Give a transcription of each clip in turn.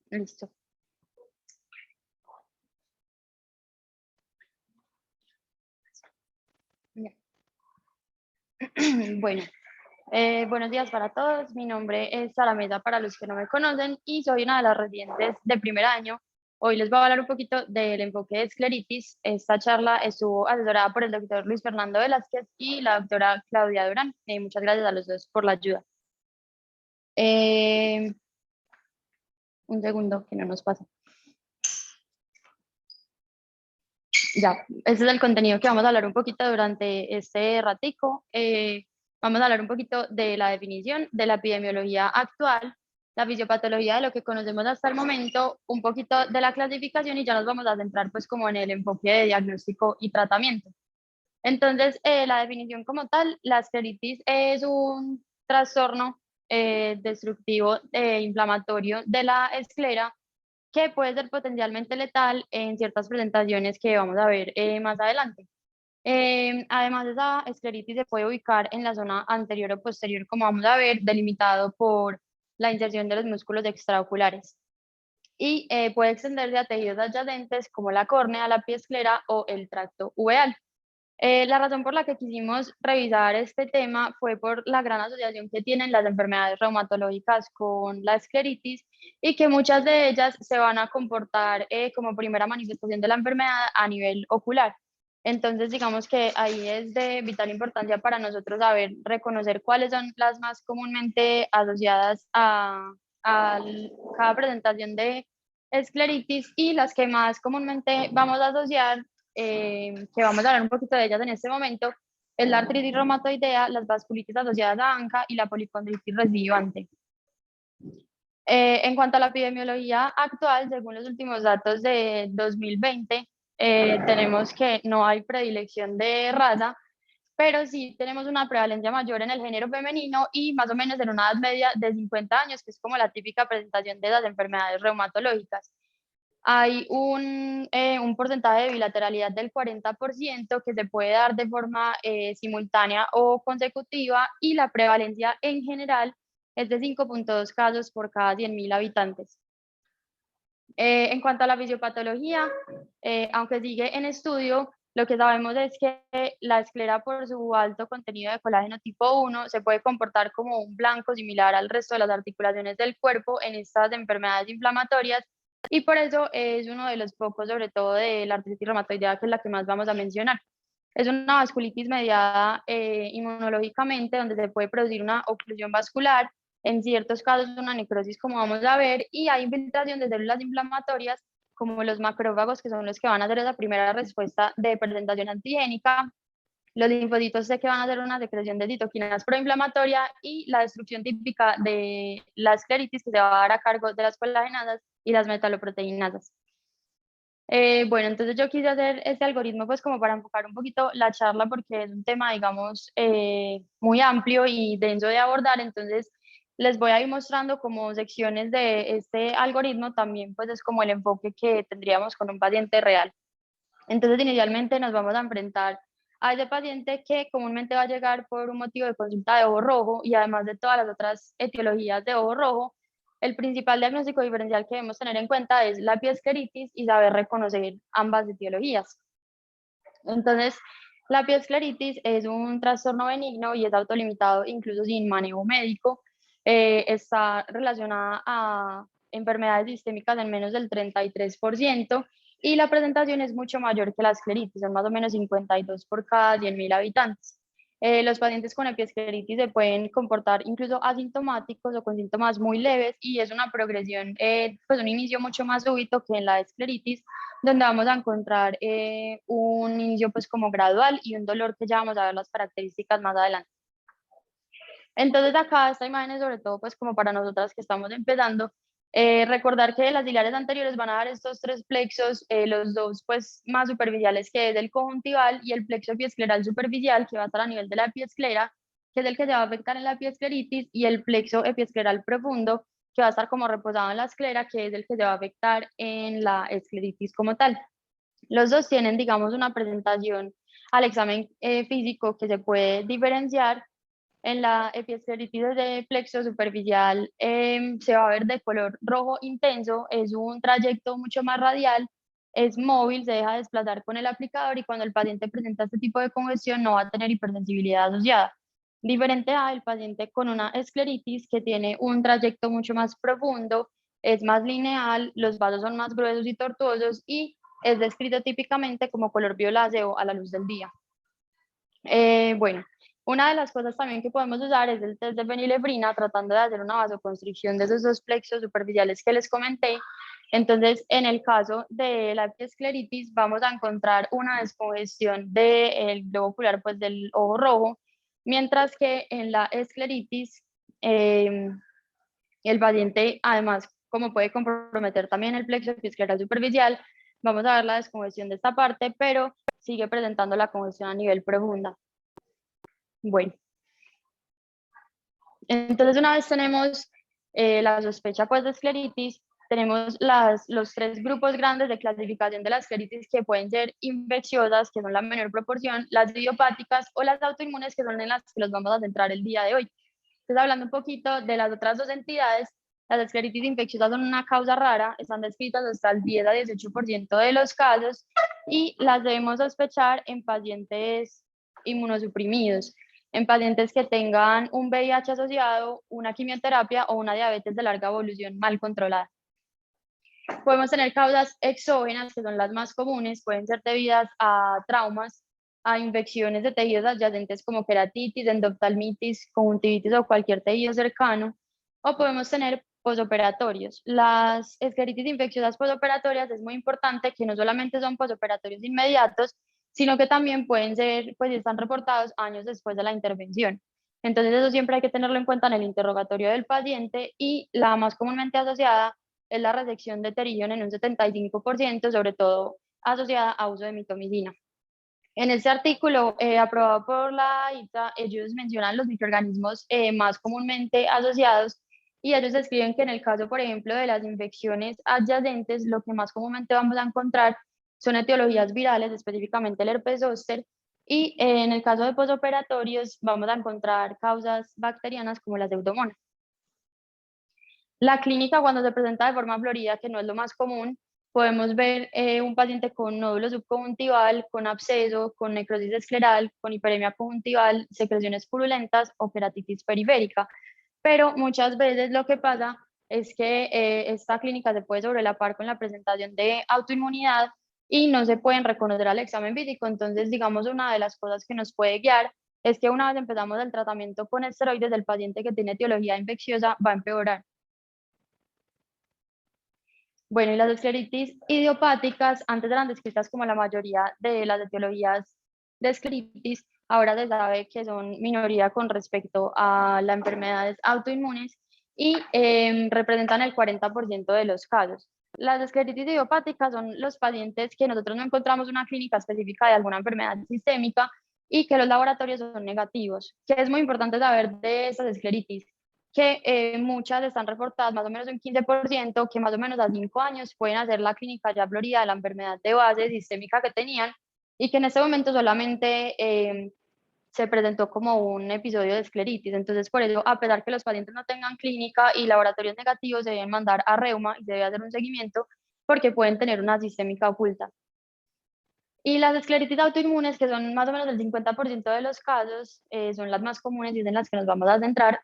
Listo. Ya. Bueno, buenos días para todos. Mi nombre es Sara Mesa, para los que no me conocen, y soy una de las residentes de primer año. Hoy les voy a hablar un poquito del enfoque de escleritis. Esta charla estuvo asesorada por el doctor Luis Fernando Velázquez y la doctora Claudia Durán. Muchas gracias a los dos por la ayuda. Un segundo, que no nos pasa. Ya, ese es el contenido que vamos a hablar un poquito durante este ratico. Vamos a hablar un poquito de la definición de la epidemiología actual, la fisiopatología de lo que conocemos hasta el momento, un poquito de la clasificación y ya nos vamos a centrar pues como en el enfoque de diagnóstico y tratamiento. Entonces, la definición como tal, la escleritis es un trastorno destructivo inflamatorio de la esclera que puede ser potencialmente letal en ciertas presentaciones que vamos a ver más adelante. Además, esa escleritis se puede ubicar en la zona anterior o posterior, como vamos a ver, delimitado por la inserción de los músculos extraoculares. Y puede extenderse a tejidos adyacentes como la córnea, la piesclera o el tracto uveal. La razón por la que quisimos revisar este tema fue por la gran asociación que tienen las enfermedades reumatológicas con la escleritis y que muchas de ellas se van a comportar como primera manifestación de la enfermedad a nivel ocular. Entonces, digamos que ahí es de vital importancia para nosotros saber reconocer cuáles son las más comúnmente asociadas a cada presentación de escleritis y las que más comúnmente vamos a asociar, que vamos a hablar un poquito de ellas en este momento, es la artritis reumatoidea, las vasculitis asociadas a ANCA y la policondritis recidivante. En cuanto a la epidemiología actual, según los últimos datos de 2020, tenemos que no hay predilección de raza, pero sí tenemos una prevalencia mayor en el género femenino y más o menos en una edad media de 50 años, que es como la típica presentación de las enfermedades reumatológicas. Hay un porcentaje de bilateralidad del 40% que se puede dar de forma simultánea o consecutiva y la prevalencia en general es de 5.2 casos por cada 100.000 habitantes. En cuanto a la fisiopatología, aunque sigue en estudio, lo que sabemos es que la esclera, por su alto contenido de colágeno tipo 1, se puede comportar como un blanco similar al resto de las articulaciones del cuerpo en estas enfermedades inflamatorias, y por eso es uno de los focos, sobre todo de la artritis reumatoidea, que es la que más vamos a mencionar. Es una vasculitis mediada inmunológicamente, donde se puede producir una oclusión vascular, en ciertos casos una necrosis, como vamos a ver, y hay infiltración de células inflamatorias como los macrófagos, que son los que van a hacer esa primera respuesta de presentación antigénica. Los linfocitos sé que van a hacer una secreción de citoquinas proinflamatoria y la destrucción típica de la escleritis, que se va a dar a cargo de las colagenasas y las metaloproteinasas. Bueno, entonces yo quise hacer este algoritmo pues como para enfocar un poquito la charla, porque es un tema, digamos, muy amplio y denso de abordar. Entonces les voy a ir mostrando como secciones de este algoritmo, también pues es como el enfoque que tendríamos con un paciente real. Entonces inicialmente nos vamos a enfrentar a ese paciente que comúnmente va a llegar por un motivo de consulta de ojo rojo, y además de todas las otras etiologías de ojo rojo, el principal diagnóstico diferencial que debemos tener en cuenta es la piescleritis y saber reconocer ambas etiologías. Entonces, la piescleritis es un trastorno benigno y es autolimitado incluso sin manejo médico. Está relacionada a enfermedades sistémicas en menos del 33%, y la presentación es mucho mayor que la escleritis, son más o menos 52 por cada 100.000 habitantes. Los pacientes con epiescleritis se pueden comportar incluso asintomáticos o con síntomas muy leves, y es una progresión, pues un inicio mucho más súbito que en la escleritis, donde vamos a encontrar un inicio pues como gradual y un dolor que ya vamos a ver las características más adelante. Entonces acá esta imagen es sobre todo pues como para nosotras que estamos empezando, recordar que las ciliares anteriores van a dar estos tres plexos, los dos pues más superficiales, que es el conjuntival, y el plexo epiescleral superficial, que va a estar a nivel de la epiesclera, que es el que se va a afectar en la epiescleritis, y el plexo epiescleral profundo, que va a estar como reposado en la esclera, que es el que se va a afectar en la escleritis como tal. Los dos tienen, digamos, una presentación al examen físico que se puede diferenciar, En la epiescleritis de plexo superficial se va a ver de color rojo intenso, es un trayecto mucho más radial, es móvil, se deja desplazar con el aplicador y cuando el paciente presenta este tipo de congestión no va a tener hipersensibilidad asociada. Diferente al paciente con una escleritis que tiene un trayecto mucho más profundo, es más lineal, los vasos son más gruesos y tortuosos y es descrito típicamente como color violáceo a la luz del día. Bueno, una de las cosas también que podemos usar es el test de fenilefrina, tratando de hacer una vasoconstricción de esos dos plexos superficiales que les comenté. Entonces, en el caso de la epiescleritis, vamos a encontrar una descongestión del globo ocular, pues del ojo rojo, mientras que en la escleritis, el paciente, además, como puede comprometer también el plexo epiescleral superficial, vamos a ver la descongestión de esta parte, pero sigue presentando la congestión a nivel profunda. Bueno, entonces una vez tenemos la sospecha pues de escleritis, tenemos los tres grupos grandes de clasificación de la escleritis que pueden ser infecciosas, que son la menor proporción, las idiopáticas o las autoinmunes, que son en las que los vamos a centrar el día de hoy. Entonces, hablando un poquito de las otras dos entidades, las escleritis infecciosas son una causa rara, están descritas hasta el 10 a 18% de los casos y las debemos sospechar en pacientes inmunosuprimidos, en pacientes que tengan un VIH asociado, una quimioterapia o una diabetes de larga evolución mal controlada. Podemos tener causas exógenas, que son las más comunes, pueden ser debidas a traumas, a infecciones de tejidos adyacentes como queratitis, endoftalmitis, conjuntivitis o cualquier tejido cercano, o podemos tener posoperatorios. Las escleritis infecciosas posoperatorias es muy importante que no solamente son posoperatorios inmediatos, sino que también pueden ser, pues están reportados años después de la intervención. Entonces eso siempre hay que tenerlo en cuenta en el interrogatorio del paciente y la más comúnmente asociada es la resección de pterigion en un 75%, sobre todo asociada a uso de mitomicina. En este artículo aprobado por la ITA, ellos mencionan los microorganismos más comúnmente asociados y ellos describen que en el caso, por ejemplo, de las infecciones adyacentes, lo que más comúnmente vamos a encontrar son etiologías virales, específicamente el herpes zóster, y en el caso de posoperatorios vamos a encontrar causas bacterianas como la pseudomonas. La clínica, cuando se presenta de forma florida, que no es lo más común, podemos ver un paciente con nódulo subconjuntival, con absceso, con necrosis escleral, con hiperemia conjuntival, secreciones purulentas o queratitis periférica. Pero muchas veces lo que pasa es que esta clínica se puede sobrelapar con la presentación de autoinmunidad y no se pueden reconocer al examen físico. Entonces, digamos, una de las cosas que nos puede guiar es que una vez empezamos el tratamiento con esteroides, el paciente que tiene etiología infecciosa va a empeorar. Bueno, y las escleritis idiopáticas antes eran descritas como la mayoría de las etiologías de escleritis, ahora se sabe que son minoría con respecto a las enfermedades autoinmunes y representan el 40% de los casos. Las escleritis idiopáticas son los pacientes que nosotros no encontramos una clínica específica de alguna enfermedad sistémica y que los laboratorios son negativos. Que es muy importante saber de estas escleritis, que muchas están reportadas, más o menos un 15%, que más o menos a 5 años pueden hacer la clínica ya florida de la enfermedad de base sistémica que tenían y que en este momento solamente se presentó como un episodio de escleritis. Entonces, por eso, a pesar que los pacientes no tengan clínica y laboratorios negativos, se deben mandar a reuma y se debe hacer un seguimiento porque pueden tener una sistémica oculta. Y las escleritis autoinmunes, que son más o menos el 50% de los casos, son las más comunes y es en las que nos vamos a centrar.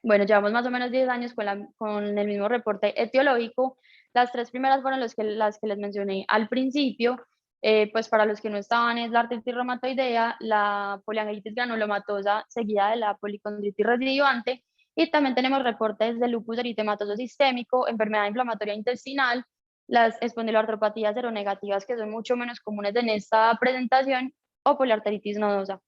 Bueno, llevamos más o menos 10 años con el mismo reporte etiológico. Las tres primeras fueron las que les mencioné al principio. Pues para los que no estaban, es la artritis reumatoidea, la poliangitis granulomatosa seguida de la policondritis recidivante. Y también tenemos reportes de lupus eritematoso sistémico, enfermedad inflamatoria intestinal, las espondiloartropatías seronegativas, que son mucho menos comunes en esta presentación, o poliarteritis nodosa.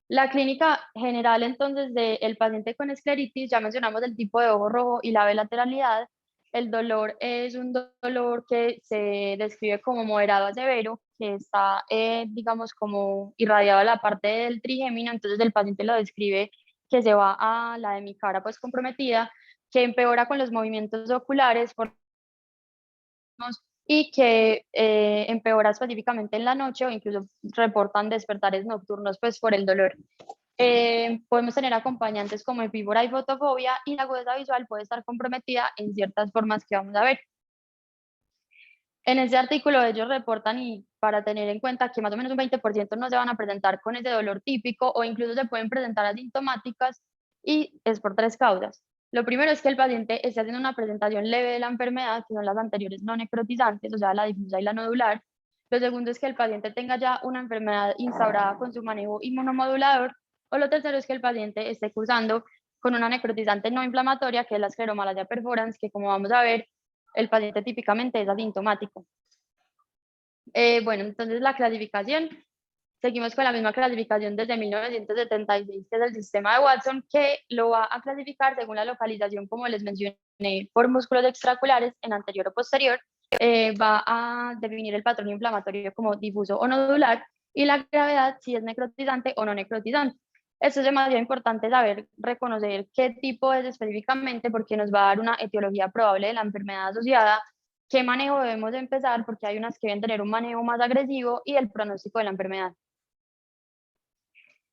La clínica general, entonces, del paciente con escleritis, ya mencionamos el tipo de ojo rojo y la bilateralidad. El dolor es un dolor que se describe como moderado a severo, que está, digamos, como irradiado a la parte del trigémino, entonces el paciente lo describe que se va a la demicara pues comprometida, que empeora con los movimientos oculares y que empeora específicamente en la noche o incluso reportan despertares nocturnos pues por el dolor. Podemos tener acompañantes como epíbora y fotofobia, y la agudeza visual puede estar comprometida en ciertas formas que vamos a ver. En ese artículo ellos reportan, y para tener en cuenta, que más o menos un 20% no se van a presentar con ese dolor típico, o incluso se pueden presentar asintomáticas, y es por tres causas. Lo primero es que el paciente esté haciendo una presentación leve de la enfermedad, que son las anteriores no necrotizantes, o sea, la difusa y la nodular. Lo segundo es que el paciente tenga ya una enfermedad instaurada con su manejo inmunomodulador. O lo tercero es que el paciente esté cursando con una necrotizante no inflamatoria, que es la escleromalacia perforans, que, como vamos a ver, el paciente típicamente es asintomático. Bueno, entonces la clasificación, seguimos con la misma clasificación desde 1976, que es el sistema de Watson, que lo va a clasificar según la localización, como les mencioné, por músculos extraculares en anterior o posterior. Va a definir el patrón inflamatorio como difuso o nodular, y la gravedad, si es necrotizante o no necrotizante. Esto es demasiado importante saber reconocer qué tipo es específicamente, porque nos va a dar una etiología probable de la enfermedad asociada, qué manejo debemos empezar, porque hay unas que deben tener un manejo más agresivo, y el pronóstico de la enfermedad.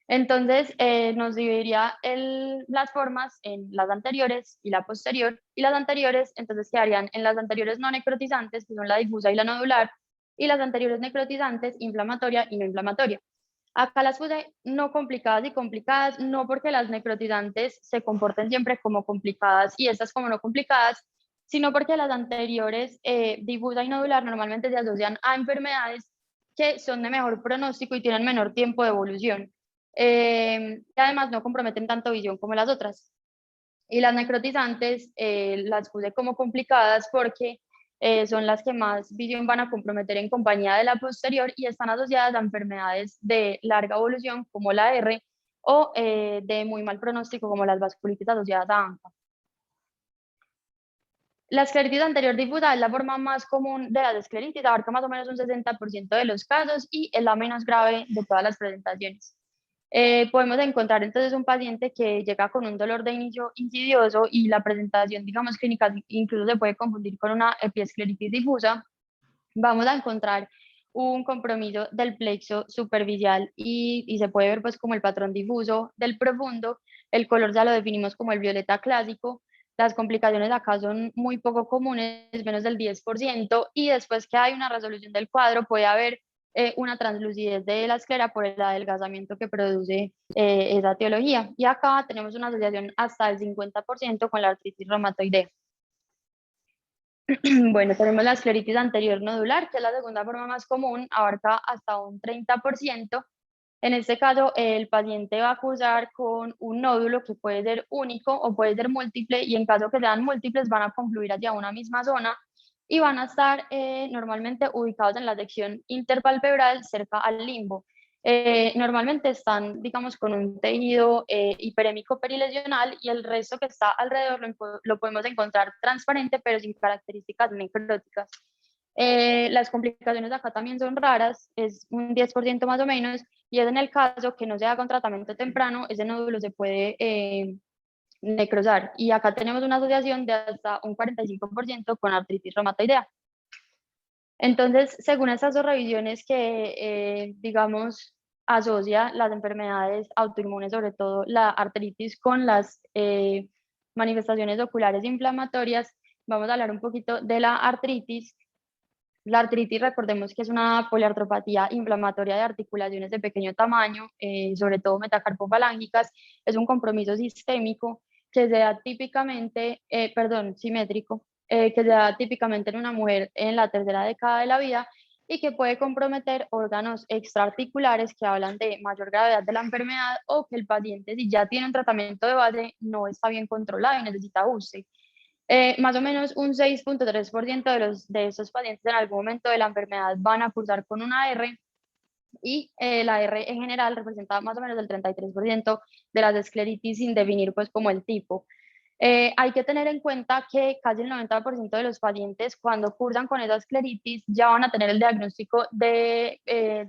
Entonces, nos dividiría las formas en las anteriores y la posterior, y las anteriores entonces quedarían en las anteriores no necrotizantes, que son la difusa y la nodular, y las anteriores necrotizantes, inflamatoria y no inflamatoria. Acá las puse no complicadas y complicadas, no porque las necrotizantes se comporten siempre como complicadas y estas como no complicadas, sino porque las anteriores, difusa y nodular, normalmente se asocian a enfermedades que son de mejor pronóstico y tienen menor tiempo de evolución. Y además no comprometen tanto visión como las otras. Y las necrotizantes las puse como complicadas porque son las que más visión van a comprometer en compañía de la posterior, y están asociadas a enfermedades de larga evolución como la R, o de muy mal pronóstico como las vasculitis asociadas a ANCA. La escleritis anterior difusa es la forma más común de las escleritis, abarca más o menos un 60% de los casos y es la menos grave de todas las presentaciones. Podemos encontrar entonces un paciente que llega con un dolor de inicio insidioso, y la presentación, digamos, clínica incluso se puede confundir con una epiescleritis difusa. Vamos a encontrar un compromiso del plexo superficial, y se puede ver pues como el patrón difuso del profundo. El color ya lo definimos como el violeta clásico. Las complicaciones acá son muy poco comunes, menos del 10%, y después que hay una resolución del cuadro puede haber una translucidez de la esclera por el adelgazamiento que produce esa etiología. Y acá tenemos una asociación hasta el 50% con la artritis reumatoidea. Bueno, tenemos la escleritis anterior nodular, que es la segunda forma más común, abarca hasta un 30%. En este caso, el paciente va a cursar con un nódulo que puede ser único o puede ser múltiple, y en caso que sean múltiples van a confluir hacia una misma zona, y van a estar normalmente ubicados en la sección interpalpebral cerca al limbo. Normalmente están, digamos, con un tejido hiperémico perilesional, y el resto que está alrededor lo podemos encontrar transparente pero sin características necróticas. Las complicaciones acá también son raras, es un 10% más o menos, y es en el caso que no se haga un tratamiento temprano, ese nódulo se puede necrosar, y acá tenemos una asociación de hasta un 45% con artritis reumatoidea. Entonces, según estas dos revisiones que, digamos, asocia las enfermedades autoinmunes, sobre todo la artritis, con las manifestaciones oculares inflamatorias, vamos a hablar un poquito de la artritis. La artritis, recordemos que es una poliartropatía inflamatoria de articulaciones de pequeño tamaño, sobre todo metacarpofalángicas. Es un compromiso sistémico que se da típicamente, simétrico, que se da típicamente en una mujer en la tercera década de la vida, y que puede comprometer órganos extraarticulares que hablan de mayor gravedad de la enfermedad, o que el paciente, si ya tiene un tratamiento de base, no está bien controlado y necesita ajuste. Más o menos un 6.3% de estos pacientes en algún momento de la enfermedad van a cursar con una R, y la R en general representa más o menos el 33% de las escleritis, sin definir pues como el tipo. Hay que tener en cuenta que casi el 90% de los pacientes, cuando cursan con esa escleritis, ya van a tener el diagnóstico de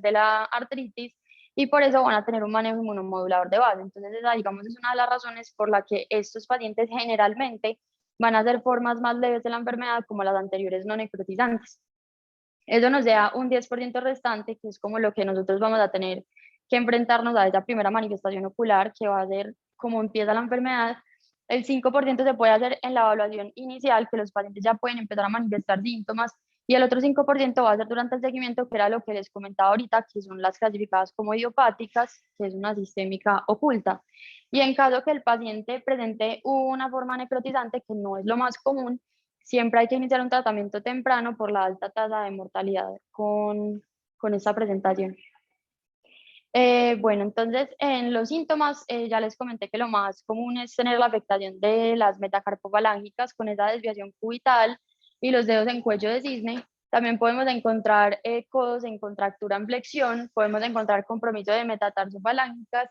la artritis, y por eso van a tener un manejo inmunomodulador de base. Entonces, esa, digamos, es una de las razones por la que estos pacientes generalmente van a ser formas más leves de la enfermedad, como las anteriores no necrotizantes. Eso nos da un 10% restante, que es como lo que nosotros vamos a tener que enfrentarnos a esa primera manifestación ocular, que va a ser cómo empieza la enfermedad. El 5% se puede hacer en la evaluación inicial, que los pacientes ya pueden empezar a manifestar síntomas, y el otro 5% va a ser durante el seguimiento, que era lo que les comentaba ahorita, que son las clasificadas como idiopáticas, que es una sistémica oculta. Y en caso que el paciente presente una forma necrotizante, que no es lo más común, siempre hay que iniciar un tratamiento temprano por la alta tasa de mortalidad con esta presentación. Bueno, entonces en los síntomas ya les comenté que lo más común es tener la afectación de las metacarpofalángicas con esa desviación cubital y los dedos en cuello de cisne. También podemos encontrar codos en contractura en flexión, podemos encontrar compromiso de metatarsofalángicas,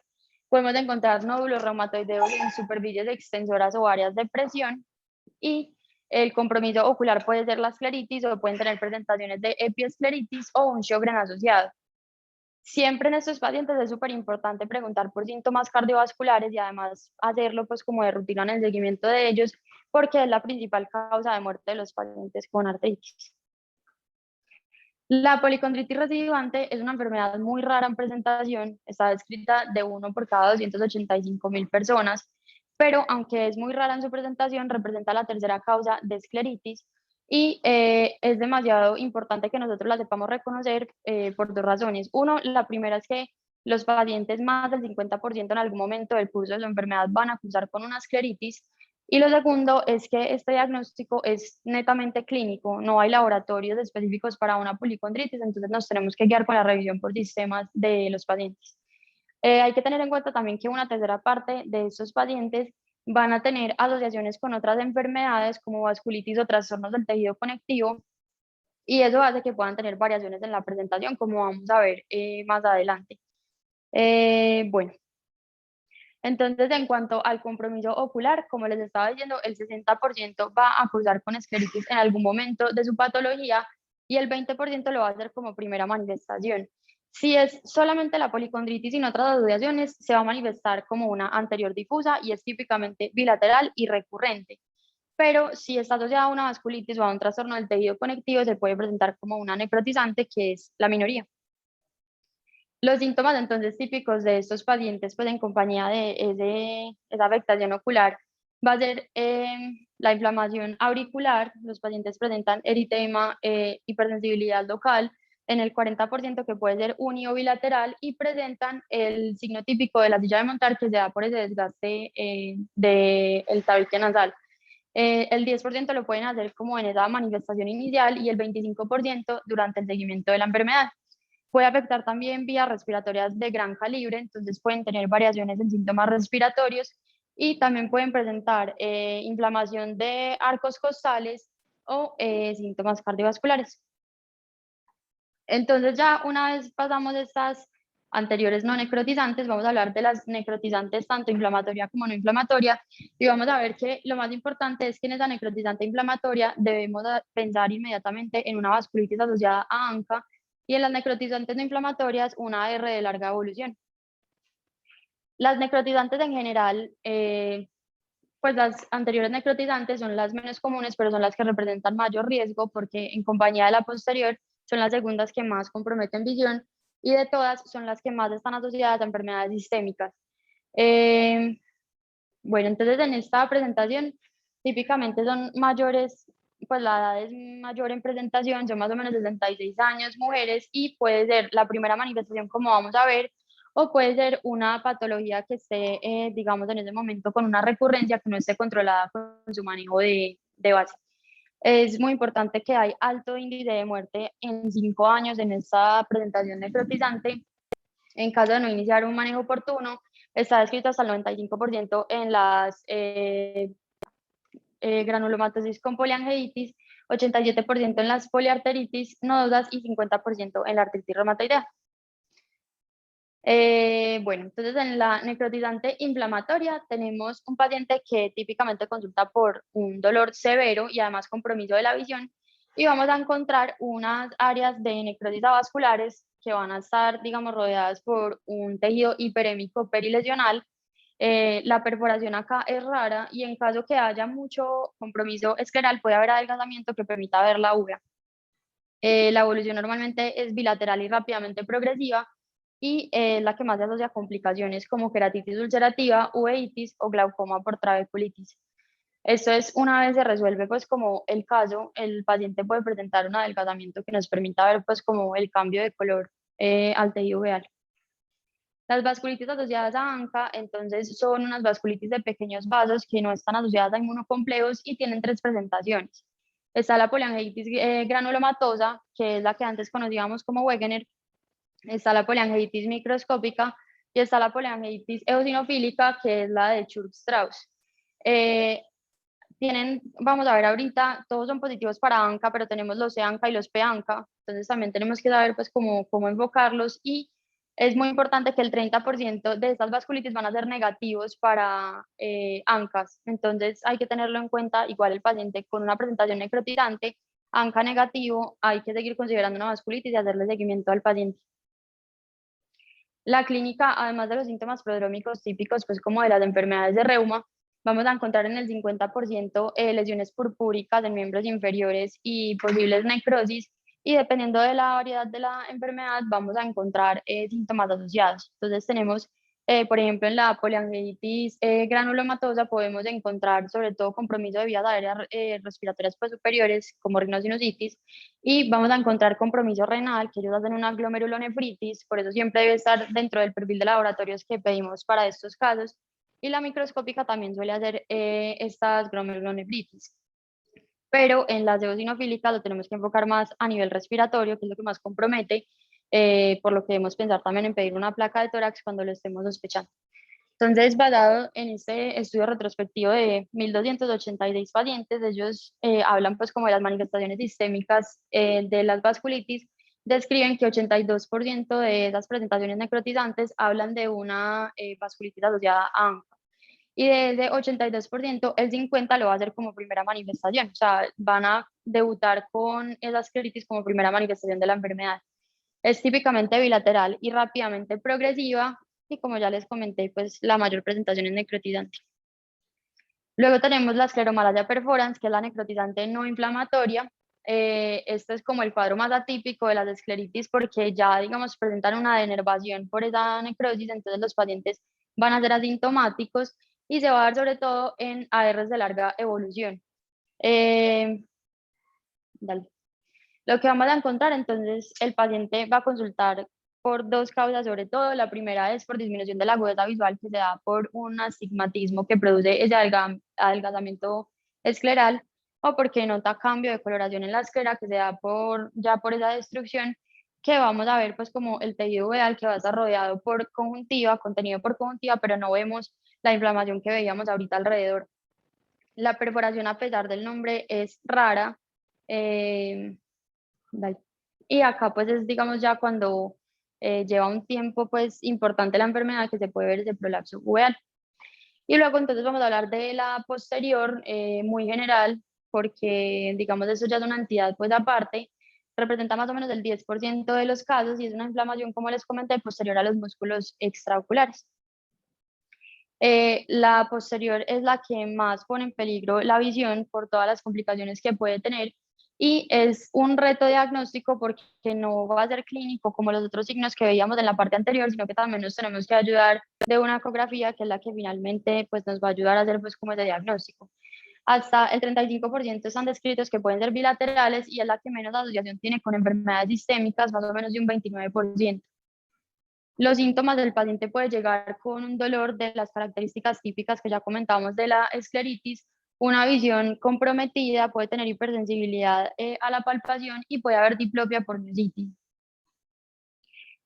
podemos encontrar nódulos reumatoideos en superficies extensoras o áreas de presión, y el compromiso ocular puede ser la escleritis o pueden tener presentaciones de epiescleritis o un Sjögren asociado. Siempre en estos pacientes es súper importante preguntar por síntomas cardiovasculares y además hacerlo pues como de rutina en el seguimiento de ellos, porque es la principal causa de muerte de los pacientes con artritis. La policondritis recidivante es una enfermedad muy rara en presentación, está descrita de 1 por cada 285.000 personas, pero aunque es muy rara en su presentación, representa la tercera causa de escleritis y es demasiado importante que nosotros la sepamos reconocer por dos razones. Uno, la primera es que los pacientes, más del 50% en algún momento del curso de su enfermedad, van a cursar con una escleritis, y lo segundo es que este diagnóstico es netamente clínico, no hay laboratorios específicos para una policondritis, entonces nos tenemos que guiar con la revisión por sistemas de los pacientes. Hay que tener en cuenta también que una tercera parte de estos pacientes van a tener asociaciones con otras enfermedades como vasculitis o trastornos del tejido conectivo, y eso hace que puedan tener variaciones en la presentación, como vamos a ver más adelante. Bueno. Entonces, en cuanto al compromiso ocular, como les estaba diciendo, el 60% va a cursar con escleritis en algún momento de su patología y el 20% lo va a hacer como primera manifestación. Si es solamente la policondritis y no otras asociaciones, se va a manifestar como una anterior difusa y es típicamente bilateral y recurrente. Pero si está asociada a una vasculitis o a un trastorno del tejido conectivo, se puede presentar como una necrotizante, que es la minoría. Los síntomas entonces típicos de estos pacientes, pues en compañía de esa afectación ocular, va a ser la inflamación auricular. Los pacientes presentan eritema, hipersensibilidad local en el 40%, que puede ser uni o bilateral, y presentan el signo típico de la silla de montar, que se da por ese desgaste del tabique nasal. El 10% lo pueden hacer como en esa manifestación inicial y el 25% durante el seguimiento de la enfermedad. Puede afectar también vías respiratorias de gran calibre, entonces pueden tener variaciones en síntomas respiratorios y también pueden presentar inflamación de arcos costales o síntomas cardiovasculares. Entonces ya una vez pasamos estas anteriores no necrotizantes, vamos a hablar de las necrotizantes tanto inflamatoria como no inflamatoria, y vamos a ver que lo más importante es que en esa necrotizante inflamatoria debemos pensar inmediatamente en una vasculitis asociada a ANCA, y en las necrotizantes no inflamatorias una AR de larga evolución. Las necrotizantes en general, pues las anteriores necrotizantes son las menos comunes, pero son las que representan mayor riesgo porque en compañía de la posterior son las segundas que más comprometen visión, y de todas son las que más están asociadas a enfermedades sistémicas. Bueno, entonces en esta presentación típicamente son mayores, pues la edad es mayor en presentación, son más o menos 66 años, mujeres, y puede ser la primera manifestación como vamos a ver, o puede ser una patología que esté, digamos, en ese momento con una recurrencia que no esté controlada con su manejo de base. Es muy importante que hay alto índice de muerte en 5 años en esta presentación necrotizante. En caso de no iniciar un manejo oportuno, está descrito hasta el 95% en las granulomatosis con poliangeitis, 87% en las poliarteritis nodosas y 50% en la artritis reumatoidea. Bueno, entonces en la necrotizante inflamatoria tenemos un paciente que típicamente consulta por un dolor severo y además compromiso de la visión, y vamos a encontrar unas áreas de necrosis avasculares que van a estar, digamos, rodeadas por un tejido hiperémico perilesional. La perforación acá es rara y en caso que haya mucho compromiso escleral puede haber adelgazamiento que permita ver la uva. La evolución normalmente es bilateral y rápidamente progresiva, y la que más se asocia a complicaciones como queratitis ulcerativa, uveitis o glaucoma por trabeculitis. Esto es, una vez se resuelve pues como el caso, el paciente puede presentar un adelgazamiento que nos permita ver pues como el cambio de color al tejido veal. Las vasculitis asociadas a ANCA, entonces, son unas vasculitis de pequeños vasos que no están asociadas a inmunocomplejos y tienen tres presentaciones. Está la poliangiitis granulomatosa, que es la que antes conocíamos como Wegener. Está la poliangiitis microscópica y está la poliangiitis eosinofílica, que es la de Church-Strauss. Vamos a ver ahorita, todos son positivos para ANCA, pero tenemos los CANCA y los PANCA, entonces también tenemos que saber pues cómo enfocarlos, y es muy importante que el 30% de estas vasculitis van a ser negativos para ANCAs, entonces hay que tenerlo en cuenta. Igual el paciente con una presentación necrotizante, ANCA negativo, hay que seguir considerando una vasculitis y hacerle seguimiento al paciente. La clínica, además de los síntomas prodrómicos típicos, pues como de las enfermedades de reuma, vamos a encontrar en el 50% lesiones purpúricas en miembros inferiores y posibles necrosis, y dependiendo de la variedad de la enfermedad vamos a encontrar síntomas asociados. Entonces tenemos, por ejemplo, en la poliangiitis granulomatosa podemos encontrar sobre todo compromiso de vías aéreas respiratorias pues, superiores, como rinosinusitis, y vamos a encontrar compromiso renal, que ellos hacen una glomerulonefritis, por eso siempre debe estar dentro del perfil de laboratorios que pedimos para estos casos, y la microscópica también suele hacer estas glomerulonefritis. Pero en las eosinofílicas lo tenemos que enfocar más a nivel respiratorio, que es lo que más compromete, por lo que debemos pensar también en pedir una placa de tórax cuando lo estemos sospechando. Entonces, basado en este estudio retrospectivo de 1.286 pacientes, ellos hablan pues como de las manifestaciones sistémicas de las vasculitis, describen que 82% de esas presentaciones necrotizantes hablan de una vasculitis asociada a ANCA. Y de ese 82%, el 50% lo va a hacer como primera manifestación, o sea, van a debutar con esa escleritis como primera manifestación de la enfermedad. Es típicamente bilateral y rápidamente progresiva, y como ya les comenté, pues la mayor presentación es necrotizante. Luego tenemos la escleromalacia perforans, que es la necrotizante no inflamatoria. Esto es como el cuadro más atípico de las escleritis, porque ya, digamos, presentan una denervación por esa necrosis, entonces los pacientes van a ser asintomáticos y se va a dar sobre todo en ARs de larga evolución. Dale. Lo que vamos a encontrar, entonces, el paciente va a consultar por dos causas sobre todo. La primera es por disminución de la agudeza visual, que se da por un astigmatismo que produce ese adelgazamiento escleral, o porque nota cambio de coloración en la esclera, que se da ya por esa destrucción, que vamos a ver pues como el tejido veal que va a estar rodeado por conjuntiva, contenido por conjuntiva, pero no vemos la inflamación que veíamos ahorita alrededor. La perforación, a pesar del nombre, es rara. eh, y acá pues es, digamos, ya cuando lleva un tiempo pues importante la enfermedad, que se puede ver ese prolapso uveal. Y luego entonces vamos a hablar de la posterior, muy general, porque digamos eso ya es una entidad pues aparte, representa más o menos el 10% de los casos, y es una inflamación, como les comenté, posterior a los músculos extraoculares. La posterior es la que más pone en peligro la visión por todas las complicaciones que puede tener, y es un reto diagnóstico porque no va a ser clínico como los otros signos que veíamos en la parte anterior, sino que también nos tenemos que ayudar de una ecografía, que es la que finalmente pues, nos va a ayudar a hacer pues, como ese diagnóstico. Hasta el 35% están descritos que pueden ser bilaterales, y es la que menos asociación tiene con enfermedades sistémicas, más o menos de un 29%. Los síntomas del paciente puede llegar con un dolor de las características típicas que ya comentamos de la escleritis, una visión comprometida, puede tener hipersensibilidad a la palpación, y puede haber diplopia por miositis.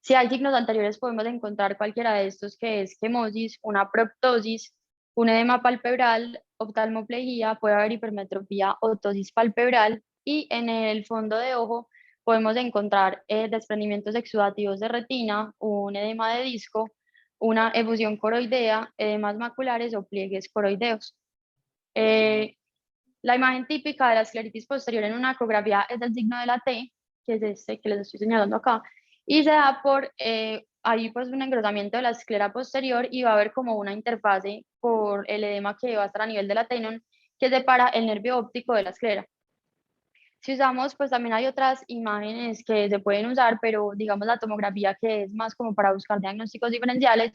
Si hay signos anteriores, podemos encontrar cualquiera de estos, que es quemosis, una proptosis, un edema palpebral, oftalmoplegia, puede haber hipermetropía o ptosis palpebral, y en el fondo de ojo podemos encontrar desprendimientos exudativos de retina, un edema de disco, una efusión coroidea, edemas maculares o pliegues coroideos. La imagen típica de la escleritis posterior en una ecografía es el signo de la T, que es este que les estoy señalando acá, y se da por ahí pues un engrosamiento de la esclera posterior, y va a haber como una interfase por el edema que va a estar a nivel de la tenon, que separa el nervio óptico de la esclera. Si usamos, pues también hay otras imágenes que se pueden usar, pero digamos la tomografía, que es más como para buscar diagnósticos diferenciales,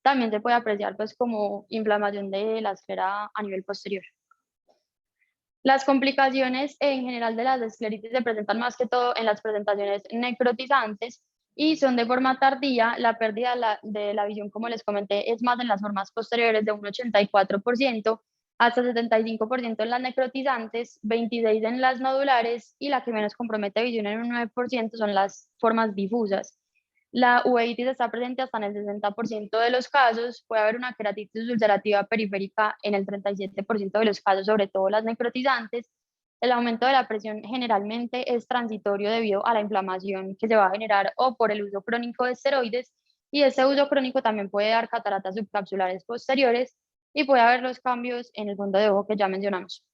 también se puede apreciar pues como inflamación de la esclera a nivel posterior. Las complicaciones en general de las escleritis se presentan más que todo en las presentaciones necrotizantes y son de forma tardía. La pérdida de la visión, como les comenté, es más en las formas posteriores de un 84%, hasta 75% en las necrotizantes, 26% en las nodulares y la que menos compromete visión en un 9% son las formas difusas. La uveitis está presente hasta en el 60% de los casos, puede haber una queratitis ulcerativa periférica en el 37% de los casos, sobre todo las necrotizantes. El aumento de la presión generalmente es transitorio debido a la inflamación que se va a generar o por el uso crónico de esteroides, y ese uso crónico también puede dar cataratas subcapsulares posteriores y puede haber los cambios en el fondo de ojo que ya mencionamos.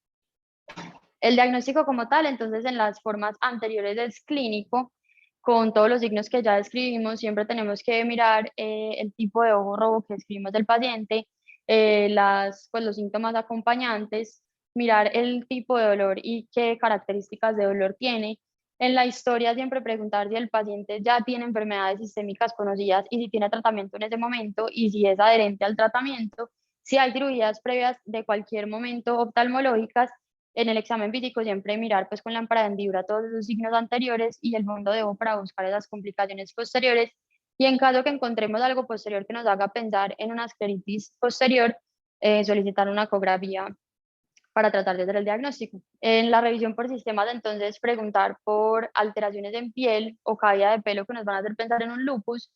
El diagnóstico como tal, entonces, en las formas anteriores es clínico, con todos los signos que ya describimos. Siempre tenemos que mirar el tipo de ojo rojo que describimos del paciente, pues, los síntomas acompañantes, mirar el tipo de dolor y qué características de dolor tiene. En la historia siempre preguntar si el paciente ya tiene enfermedades sistémicas conocidas y si tiene tratamiento en ese momento y si es adherente al tratamiento, si hay cirugías previas de cualquier momento oftalmológicas. En el examen físico siempre mirar pues con lámpara de hendidura todos esos signos anteriores y el fondo de ojo para buscar esas complicaciones posteriores, y en caso que encontremos algo posterior que nos haga pensar en una escleritis posterior, solicitar una ecografía para tratar de hacer el diagnóstico. En la revisión por sistemas, entonces, preguntar por alteraciones en piel o caída de pelo que nos van a hacer pensar en un lupus,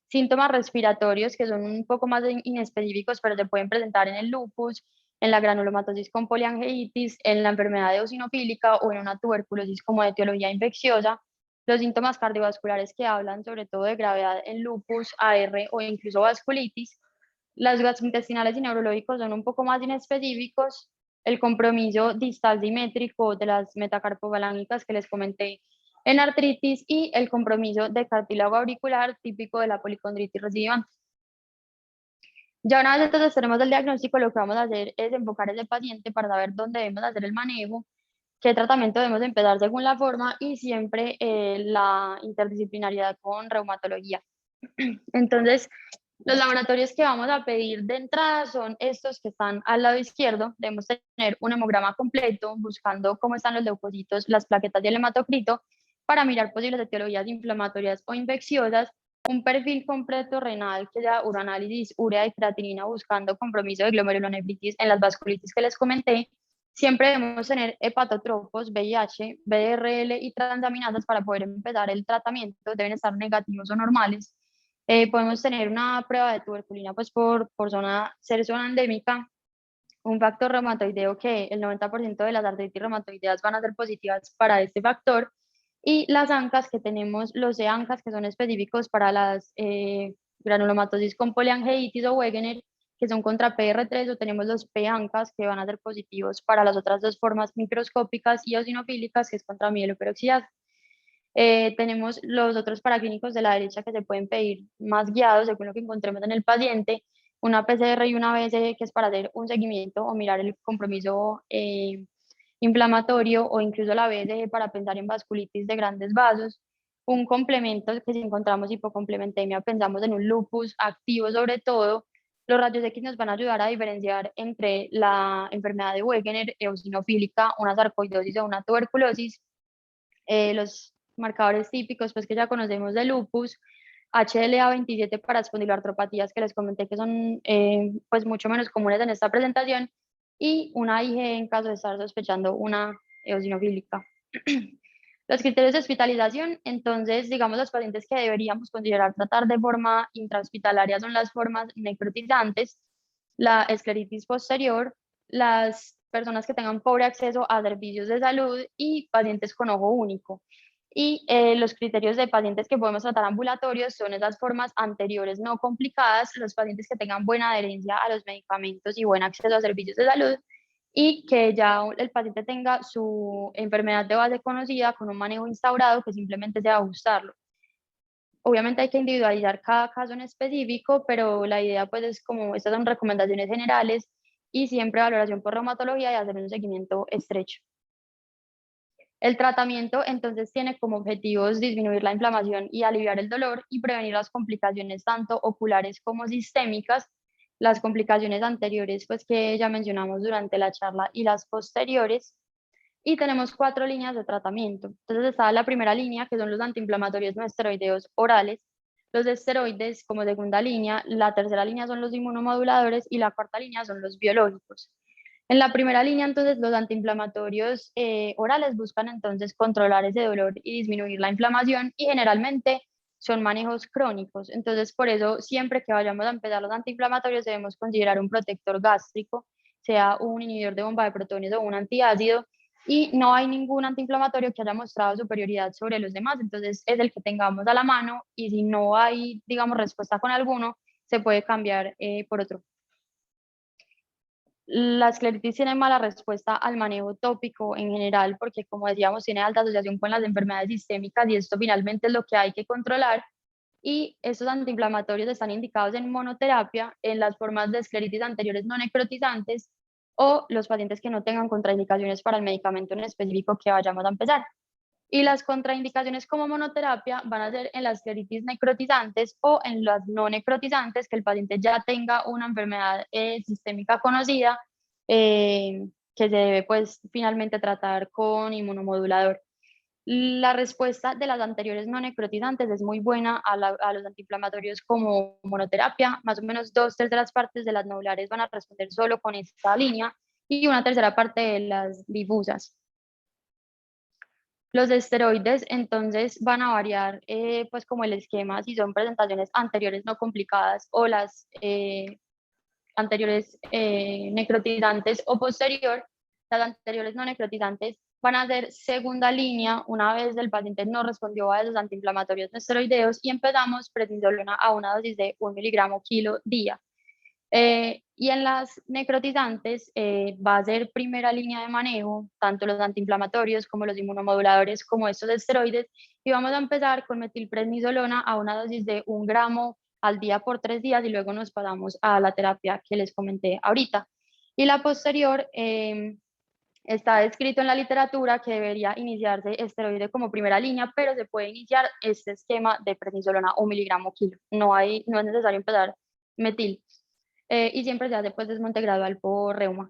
síntomas respiratorios que son un poco más inespecíficos, pero se pueden presentar en el lupus, en la granulomatosis con poliangeitis, en la enfermedad eosinofílica o en una tuberculosis como de etiología infecciosa. Los síntomas cardiovasculares que hablan sobre todo de gravedad en lupus, AR o incluso vasculitis. Las gastrointestinales y neurológicos son un poco más inespecíficos. El compromiso distal simétrico de las metacarpofalángicas que les comenté en artritis y el compromiso de cartílago auricular típico de la policondritis recidivante. Ya una vez entonces tenemos el diagnóstico, lo que vamos a hacer es enfocar ese paciente para saber dónde debemos hacer el manejo, qué tratamiento debemos empezar según la forma y siempre la interdisciplinariedad con reumatología. Entonces, los laboratorios que vamos a pedir de entrada son estos que están al lado izquierdo. Debemos tener un hemograma completo buscando cómo están los leucocitos, las plaquetas y el hematocrito para mirar posibles etiologías inflamatorias o infecciosas, un perfil completo renal que sea uroanálisis, urea y creatinina buscando compromiso de glomerulonefritis en las vasculitis que les comenté. Siempre debemos tener hepatotropos, VIH, BDRL y transaminasas para poder empezar el tratamiento. Deben estar negativos o normales. Podemos tener una prueba de tuberculina pues por ser zona endémica, un factor reumatoideo que el 90% de las artritis reumatoideas van a ser positivas para este factor, y las ANCAs que tenemos, los EANCAs que son específicos para las granulomatosis con poliangeitis o Wegener, que son contra PR3, o tenemos los PANCAs que van a ser positivos para las otras dos formas microscópicas y eosinofílicas, que es contra mieloperoxidasa. Tenemos los otros paraclínicos de la derecha que se pueden pedir más guiados según lo que encontremos en el paciente, una PCR y una ABS que es para hacer un seguimiento o mirar el compromiso inflamatorio, o incluso la ABS para pensar en vasculitis de grandes vasos. Un complemento que si encontramos hipocomplementemia pensamos en un lupus activo sobre todo. Los rayos X nos van a ayudar a diferenciar entre la enfermedad de Wegener, eosinofílica, una sarcoidosis o una tuberculosis. Los marcadores típicos pues que ya conocemos de lupus, HLA27 para espondiloartropatías que les comenté que son pues mucho menos comunes en esta presentación, y una IgE en caso de estar sospechando una eosinofílica. Los criterios de hospitalización, entonces, digamos, los pacientes que deberíamos considerar tratar de forma intrahospitalaria son las formas necrotizantes, la escleritis posterior, las personas que tengan pobre acceso a servicios de salud y pacientes con ojo único. Y los criterios de pacientes que podemos tratar ambulatorios son esas formas anteriores no complicadas, los pacientes que tengan buena adherencia a los medicamentos y buen acceso a servicios de salud, y que ya el paciente tenga su enfermedad de base conocida con un manejo instaurado que simplemente sea ajustarlo. Obviamente hay que individualizar cada caso en específico, pero la idea pues es como estas son recomendaciones generales y siempre valoración por reumatología y hacer un seguimiento estrecho. El tratamiento entonces tiene como objetivos disminuir la inflamación y aliviar el dolor y prevenir las complicaciones tanto oculares como sistémicas, las complicaciones anteriores pues que ya mencionamos durante la charla y las posteriores. Y tenemos 4 líneas de tratamiento. Entonces está la primera línea, que son los antiinflamatorios no esteroideos orales, los esteroides como segunda línea, la tercera línea son los inmunomoduladores y la cuarta línea son los biológicos. En la primera línea, entonces, los antiinflamatorios orales buscan entonces controlar ese dolor y disminuir la inflamación y generalmente son manejos crónicos. Entonces, por eso, siempre que vayamos a empezar los antiinflamatorios, debemos considerar un protector gástrico, sea un inhibidor de bomba de protones o un antiácido, y no hay ningún antiinflamatorio que haya mostrado superioridad sobre los demás, entonces es el que tengamos a la mano y si no hay, digamos, respuesta con alguno, se puede cambiar por otro. La escleritis tiene mala respuesta al manejo tópico en general porque, como decíamos, tiene alta asociación con las enfermedades sistémicas y esto finalmente es lo que hay que controlar. Y estos antiinflamatorios están indicados en monoterapia en las formas de escleritis anteriores no necrotizantes o los pacientes que no tengan contraindicaciones para el medicamento en específico que vayamos a empezar. Y las contraindicaciones como monoterapia van a ser en las escleritis necrotizantes o en las no necrotizantes, que el paciente ya tenga una enfermedad sistémica conocida que se debe pues finalmente tratar con inmunomodulador. La respuesta de las anteriores no necrotizantes es muy buena a los antiinflamatorios como monoterapia, más o menos 2/3 de las nodulares van a responder solo con esta línea y una tercera parte de las difusas. Los esteroides entonces van a variar pues como el esquema, si son presentaciones anteriores no complicadas o las anteriores necrotizantes o posterior. Las anteriores no necrotizantes van a ser segunda línea una vez el paciente no respondió a esos antiinflamatorios no esteroideos y empezamos prednisolona a una dosis de 1 miligramo kilo día. Y en las necrotizantes va a ser primera línea de manejo, tanto los antiinflamatorios como los inmunomoduladores como estos esteroides, y vamos a empezar con metilprednisolona a una dosis de 1 gramo al día por 3 días y luego nos pasamos a la terapia que les comenté ahorita. Y la posterior está descrito en la literatura que debería iniciarse esteroide como primera línea, pero se puede iniciar este esquema de prednisolona 1 miligramo kilo. No es necesario empezar metil. Y siempre se hace pues desmonte gradual por reuma.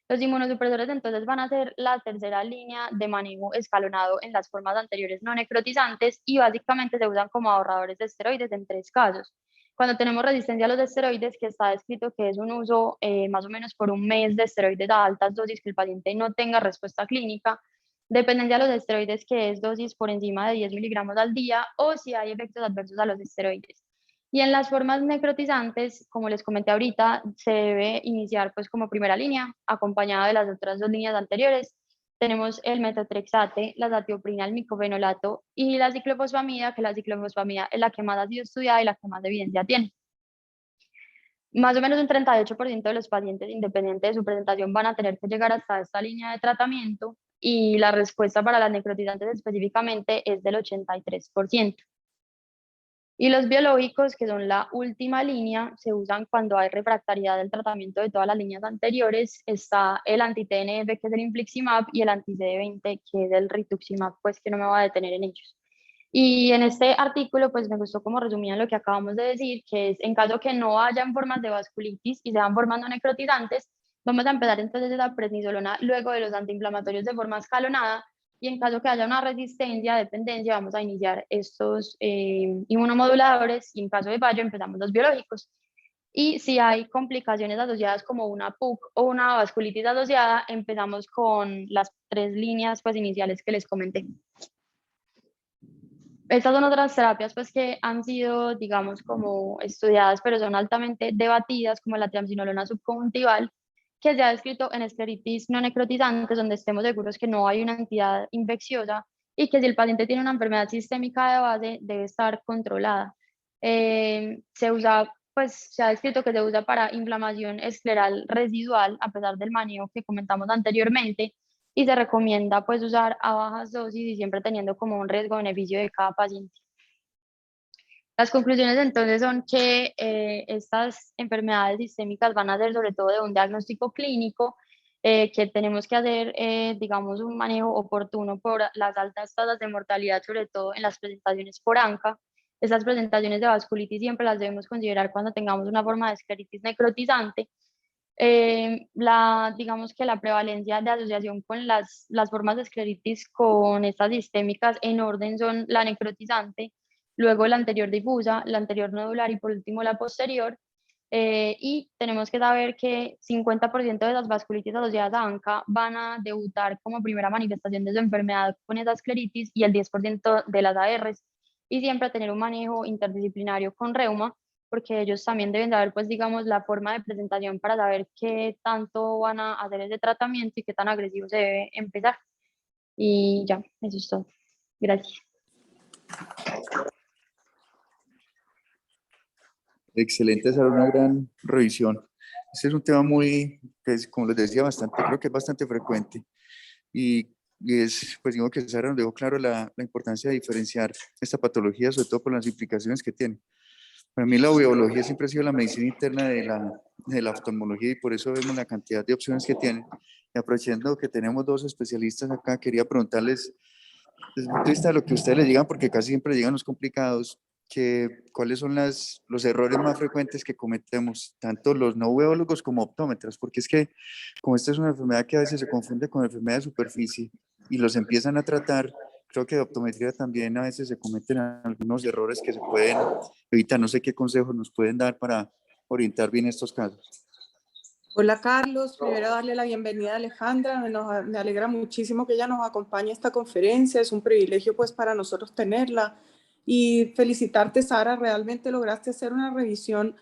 Los inmunosupresores entonces van a ser la tercera línea de manejo escalonado en las formas anteriores no necrotizantes y básicamente se usan como ahorradores de esteroides en 3 casos. Cuando tenemos resistencia a los esteroides, que está descrito que es un uso más o menos por 1 mes de esteroides a altas dosis que el paciente no tenga respuesta clínica, dependencia de los esteroides que es dosis por encima de 10 miligramos al día o si hay efectos adversos a los esteroides. Y en las formas necrotizantes, como les comenté ahorita, se debe iniciar pues como primera línea, acompañada de las otras 2 líneas anteriores. Tenemos el metotrexate, la zatioprina, el micofenolato y la ciclofosfamida, que la ciclofosfamida es la que más ha sido estudiada y la que más evidencia tiene. Más o menos un 38% de los pacientes, independiente de su presentación, van a tener que llegar hasta esta línea de tratamiento y la respuesta para las necrotizantes específicamente es del 83%. Y los biológicos, que son la última línea, se usan cuando hay refractariedad del tratamiento de todas las líneas anteriores. Está el anti-TNF, que es el infliximab, y el anti-CD20, que es el rituximab, pues que no me voy a detener en ellos. Y en este artículo, pues me gustó como resumían lo que acabamos de decir, que es en caso que no hayan formas de vasculitis y se van formando necrotizantes, vamos a empezar entonces la prednisolona luego de los antiinflamatorios de forma escalonada y en caso que haya una resistencia, dependencia, vamos a iniciar estos inmunomoduladores y en caso de fallo empezamos los biológicos. Y si hay complicaciones asociadas como una PUC o una vasculitis asociada, empezamos con las 3 líneas pues, iniciales que les comenté. Estas son otras terapias pues, que han sido, digamos, como estudiadas, pero son altamente debatidas, como la triamcinolona subconjuntival, que se ha descrito en escleritis no necrotizantes, donde estemos seguros que no hay una entidad infecciosa y que si el paciente tiene una enfermedad sistémica de base, debe estar controlada. Se usa, pues se ha descrito que se usa para inflamación escleral residual, a pesar del manejo que comentamos anteriormente, y se recomienda pues usar a bajas dosis y siempre teniendo como un riesgo-beneficio de cada paciente. Las conclusiones entonces son que estas enfermedades sistémicas van a ser sobre todo de un diagnóstico clínico que tenemos que hacer, digamos, un manejo oportuno por las altas tasas de mortalidad, sobre todo en las presentaciones por ANCA. Estas presentaciones de vasculitis siempre las debemos considerar cuando tengamos una forma de escleritis necrotizante. Digamos que la prevalencia de asociación con las formas de escleritis con estas sistémicas en orden son la necrotizante, luego la anterior difusa, la anterior nodular y por último la posterior. Y tenemos que saber que 50% de las vasculitis asociadas a ANCA van a debutar como primera manifestación de su enfermedad con esa escleritis y el 10% de las ARs. Y siempre tener un manejo interdisciplinario con reuma, porque ellos también deben saber, pues, digamos, la forma de presentación para saber qué tanto van a hacer ese tratamiento y qué tan agresivo se debe empezar. Y ya, eso es todo. Gracias. Excelente, esa era una gran revisión. Este es un tema muy, que es, como les decía, bastante, creo que es bastante frecuente. Y es, pues digo que Sara nos dejó claro la importancia de diferenciar esta patología, sobre todo por las implicaciones que tiene. Para mí la biología siempre ha sido la medicina interna de la oftalmología y por eso vemos la cantidad de opciones que tiene. Y aprovechando que tenemos dos especialistas acá, quería preguntarles, desde el punto de vista de lo que ustedes les digan, porque casi siempre llegan los complicados, cuáles son los errores más frecuentes que cometemos, tanto los no biólogos como optómetras, porque es que como esta es una enfermedad que a veces se confunde con enfermedad de superficie y los empiezan a tratar, creo que de optometría también a veces se cometen algunos errores que se pueden evitar. No sé qué consejos nos pueden dar para orientar bien estos casos. Hola Carlos, primero darle la bienvenida a Alejandra, me alegra muchísimo que ella nos acompañe a esta conferencia, es un privilegio pues para nosotros tenerla y felicitarte Sara, realmente lograste hacer una revisión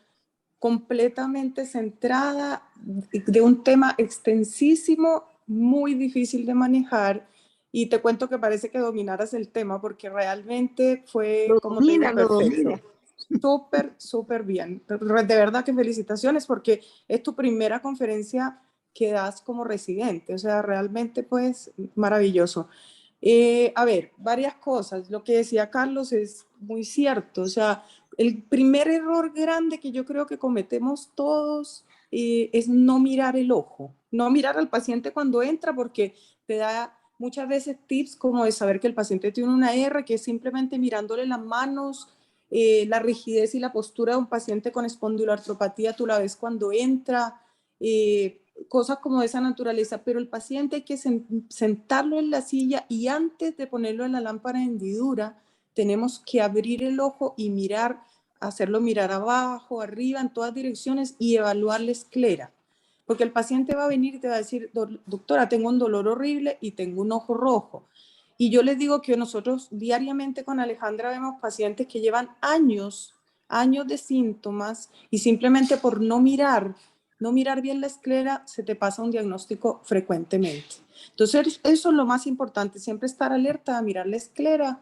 completamente centrada de un tema extensísimo, muy difícil de manejar y te cuento que parece que dominaras el tema porque realmente fue, como te digo, perfecto. Súper, súper bien. De verdad que felicitaciones porque es tu primera conferencia que das como residente. O sea, realmente pues maravilloso. A ver, varias cosas. Lo que decía Carlos es muy cierto. O sea, el primer error grande que yo creo que cometemos todos es no mirar el ojo, no mirar al paciente cuando entra porque te da muchas veces tips como de saber que el paciente tiene una R, que es simplemente mirándole las manos, la rigidez y la postura de un paciente con espondiloartropatía, tú la ves cuando entra, cosas como de esa naturaleza, pero el paciente hay que sentarlo en la silla y antes de ponerlo en la lámpara de hendidura, tenemos que abrir el ojo y mirar, hacerlo mirar abajo, arriba, en todas direcciones y evaluar la esclera. Porque el paciente va a venir y te va a decir, doctora, tengo un dolor horrible y tengo un ojo rojo. Y yo les digo que nosotros diariamente con Alejandra vemos pacientes que llevan años de síntomas y simplemente por no mirar bien la esclera, se te pasa un diagnóstico frecuentemente. Entonces, eso es lo más importante, siempre estar alerta a mirar la esclera,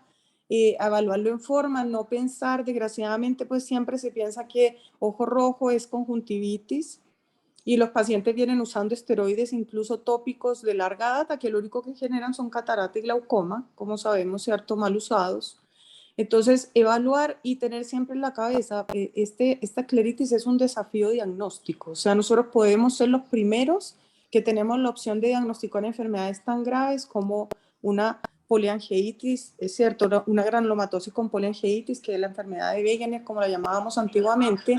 evaluarlo en forma, no pensar, desgraciadamente, pues siempre se piensa que ojo rojo es conjuntivitis, y los pacientes vienen usando esteroides, incluso tópicos de larga data, que lo único que generan son catarata y glaucoma, como sabemos, ¿cierto? Mal usados. Entonces, evaluar y tener siempre en la cabeza, esta escleritis es un desafío diagnóstico. O sea, nosotros podemos ser los primeros que tenemos la opción de diagnosticar enfermedades tan graves como una poliangeitis, es cierto, una granulomatosis con poliangeitis, que es la enfermedad de Wegener, como la llamábamos antiguamente,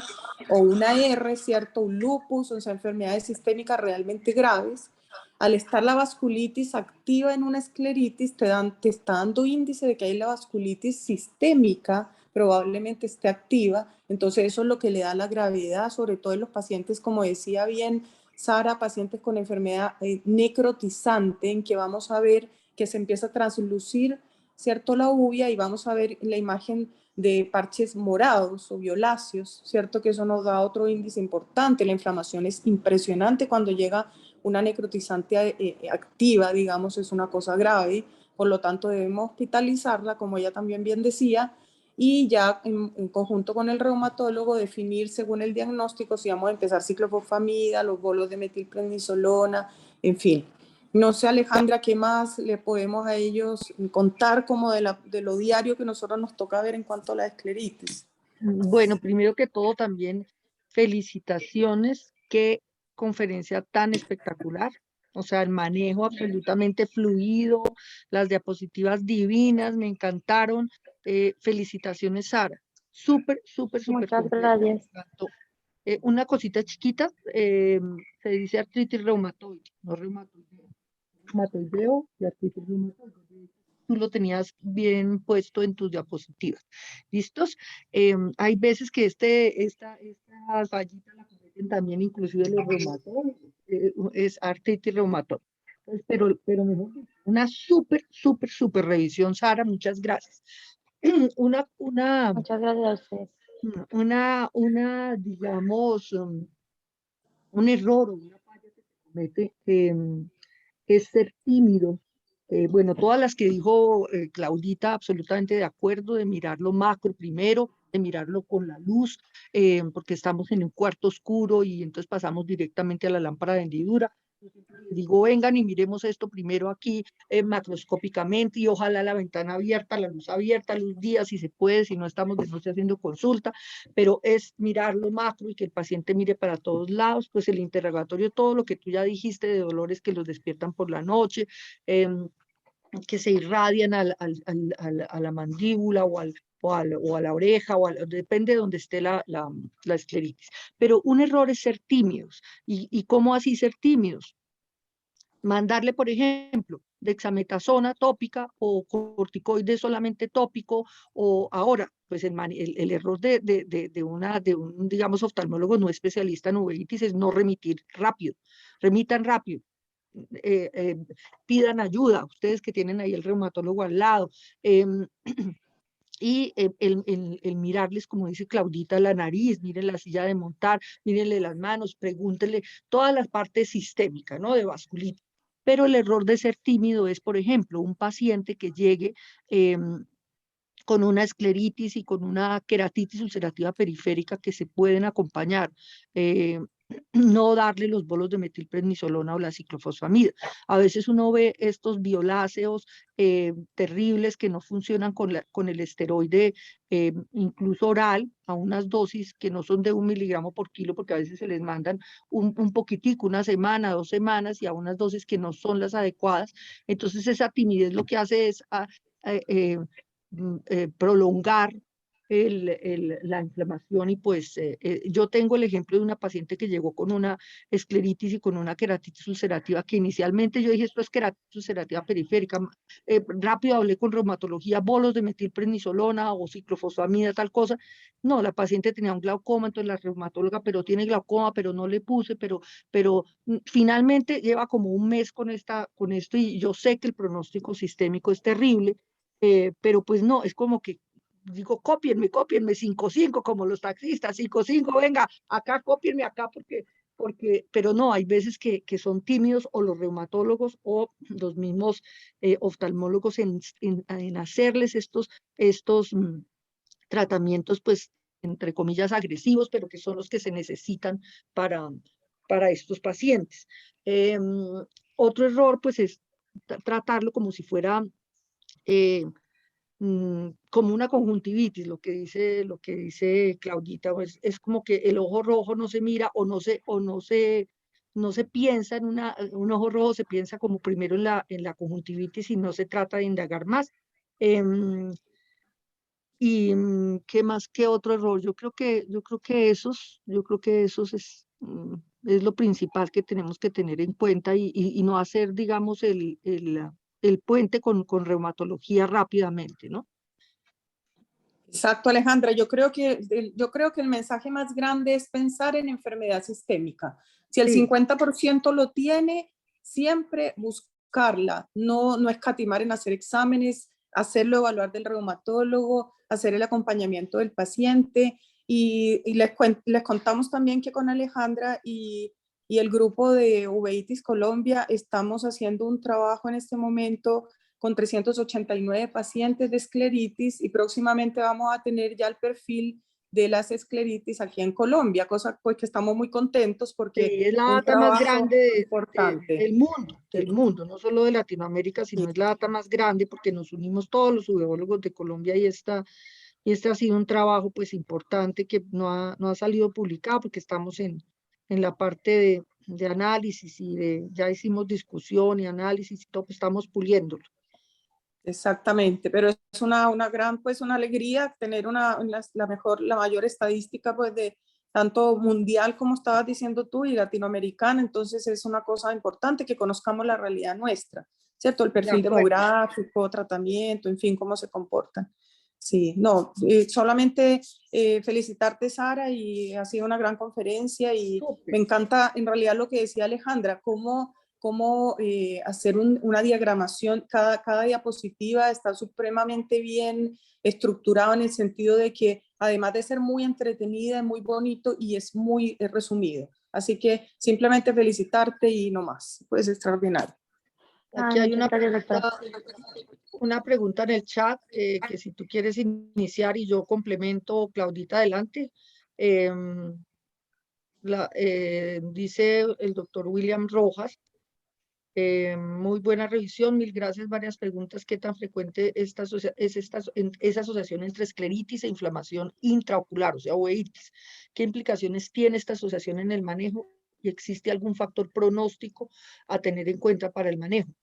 o una R, cierto, un lupus, o sea, enfermedades sistémicas realmente graves. Al estar la vasculitis activa en una escleritis, te está dando índice de que hay la vasculitis sistémica, probablemente esté activa, entonces eso es lo que le da la gravedad, sobre todo en los pacientes, como decía bien Sara, pacientes con enfermedad necrotizante, en que vamos a ver que se empieza a translucir, ¿cierto? La uvea y vamos a ver la imagen de parches morados o violáceos, ¿cierto? Que eso nos da otro índice importante. La inflamación es impresionante cuando llega una necrotizante activa, digamos, es una cosa grave, por lo tanto debemos hospitalizarla, como ella también bien decía, y ya en conjunto con el reumatólogo definir según el diagnóstico si vamos a empezar ciclofosfamida, los bolos de metilprednisolona, en fin. No sé, Alejandra, ¿qué más le podemos a ellos contar como de lo diario que nosotros nos toca ver en cuanto a la escleritis? Bueno, primero que todo también felicitaciones, qué conferencia tan espectacular. O sea, el manejo absolutamente fluido, las diapositivas divinas, me encantaron. Felicitaciones, Sara. Súper, súper, súper Muchas completa. Me gracias. encantó. Una cosita chiquita, se dice artritis reumatoide, no reumatoideo. Reumatoideo y artritis reumatoide. Tú lo tenías bien puesto en tus diapositivas. ¿Listos? Hay veces que esta fallita la cometen también inclusive los reumatólogos, es artritis reumatoide. Entonces, pero mejor, una súper, súper, súper revisión, Sara, muchas gracias. Una, una, Muchas gracias a ustedes. digamos, un error o una falla que se comete, es ser tímido. Bueno, todas las que dijo Claudita, absolutamente de acuerdo, de mirarlo macro primero, de mirarlo con la luz, porque estamos en un cuarto oscuro y entonces pasamos directamente a la lámpara de hendidura. Yo siempre les digo, vengan y miremos esto primero aquí macroscópicamente y ojalá la ventana abierta, la luz día, si se puede, si no estamos de noche haciendo consulta, pero es mirarlo macro y que el paciente mire para todos lados, pues el interrogatorio, todo lo que tú ya dijiste de dolores que los despiertan por la noche, que se irradian a la mandíbula o a la oreja, depende de donde esté la escleritis. Pero un error es ser tímidos. ¿Y cómo así ser tímidos? Mandarle, por ejemplo, dexametasona tópica o corticoide solamente tópico, o ahora, pues el error de un, digamos, oftalmólogo no especialista en uveitis es no remitir rápido, remitan rápido. eh, eh, Pidan ayuda, ustedes que tienen ahí el reumatólogo al lado, y el mirarles, como dice Claudita, la nariz, miren la silla de montar, mírenle las manos, pregúntenle todas las partes sistémicas, ¿no? De vasculitis. Pero el error de ser tímido es, por ejemplo, un paciente que llegue con una escleritis y con una queratitis ulcerativa periférica que se pueden acompañar. No darle los bolos de metilprednisolona o la ciclofosfamida. A veces uno ve estos violáceos terribles que no funcionan con el esteroide, incluso oral, a unas dosis que no son de 1 miligramo por kilo, porque a veces se les mandan un poquitico, 1 semana, 2 semanas, y a unas dosis que no son las adecuadas. Entonces esa timidez lo que hace es prolongar la inflamación y pues yo tengo el ejemplo de una paciente que llegó con una escleritis y con una queratitis ulcerativa que inicialmente yo dije esto es queratitis ulcerativa periférica, rápido hablé con reumatología, bolos de metilprednisolona o ciclofosfamida, tal cosa. No, la paciente tenía un glaucoma, entonces la reumatóloga, pero tiene glaucoma, pero no le puse, pero finalmente lleva como un mes con esto y yo sé que el pronóstico sistémico es terrible. Pero pues no, es como que digo, cópienme 5-5 como los taxistas, 5-5 venga, acá cópienme acá pero no, hay veces que son tímidos o los reumatólogos o los mismos oftalmólogos en hacerles estos tratamientos, pues, entre comillas, agresivos, pero que son los que se necesitan para, para estos pacientes. Otro error, pues, es tratarlo como si fuera como una conjuntivitis, lo que dice Claudita, pues, es como que el ojo rojo no se mira no se piensa en un ojo rojo, se piensa como primero en la conjuntivitis y no se trata de indagar más. Em, ¿Qué más que otro error? Yo creo que esos es lo principal que tenemos que tener en cuenta y no hacer, digamos, el puente con reumatología rápidamente, ¿no? Exacto, Alejandra. Yo creo que el mensaje más grande es pensar en enfermedad sistémica. Si el Sí, 50% lo tiene, siempre buscarla, no escatimar en hacer exámenes, hacerlo evaluar del reumatólogo, hacer el acompañamiento del paciente. Y les contamos también que con Alejandra y el grupo de Uveitis Colombia estamos haciendo un trabajo en este momento con 389 pacientes de escleritis y próximamente vamos a tener ya el perfil de las escleritis aquí en Colombia, cosa pues que estamos muy contentos porque sí, es la un data más trabajo grande importante. del mundo, no solo de Latinoamérica, sino es la data más grande porque nos unimos todos los uveólogos de Colombia y este ha sido un trabajo pues importante que no ha salido publicado porque estamos en la parte de análisis y ya hicimos discusión y análisis y todo, pues estamos puliéndolo. Exactamente, pero es una gran, pues una alegría tener la mayor estadística pues de tanto mundial como estabas diciendo tú y latinoamericana, entonces es una cosa importante que conozcamos la realidad nuestra, ¿cierto? El perfil demográfico, tratamiento, en fin, cómo se comportan. Sí, no, solamente felicitarte, Sara, y ha sido una gran conferencia y me encanta en realidad lo que decía Alejandra, cómo hacer una diagramación, cada diapositiva está supremamente bien estructurado en el sentido de que además de ser muy entretenida, es muy bonito y es muy resumido. Así que simplemente felicitarte y no más, pues extraordinario. Aquí hay Muchas gracias, doctora. una pregunta en el chat que si tú quieres iniciar y yo complemento, Claudita, adelante. Dice el doctor William Rojas, muy buena revisión, mil gracias, varias preguntas. ¿Qué tan frecuente es esa asociación entre escleritis e inflamación intraocular, o sea, uveitis? ¿Qué implicaciones tiene esta asociación en el manejo? ¿Y existe algún factor pronóstico a tener en cuenta para el manejo?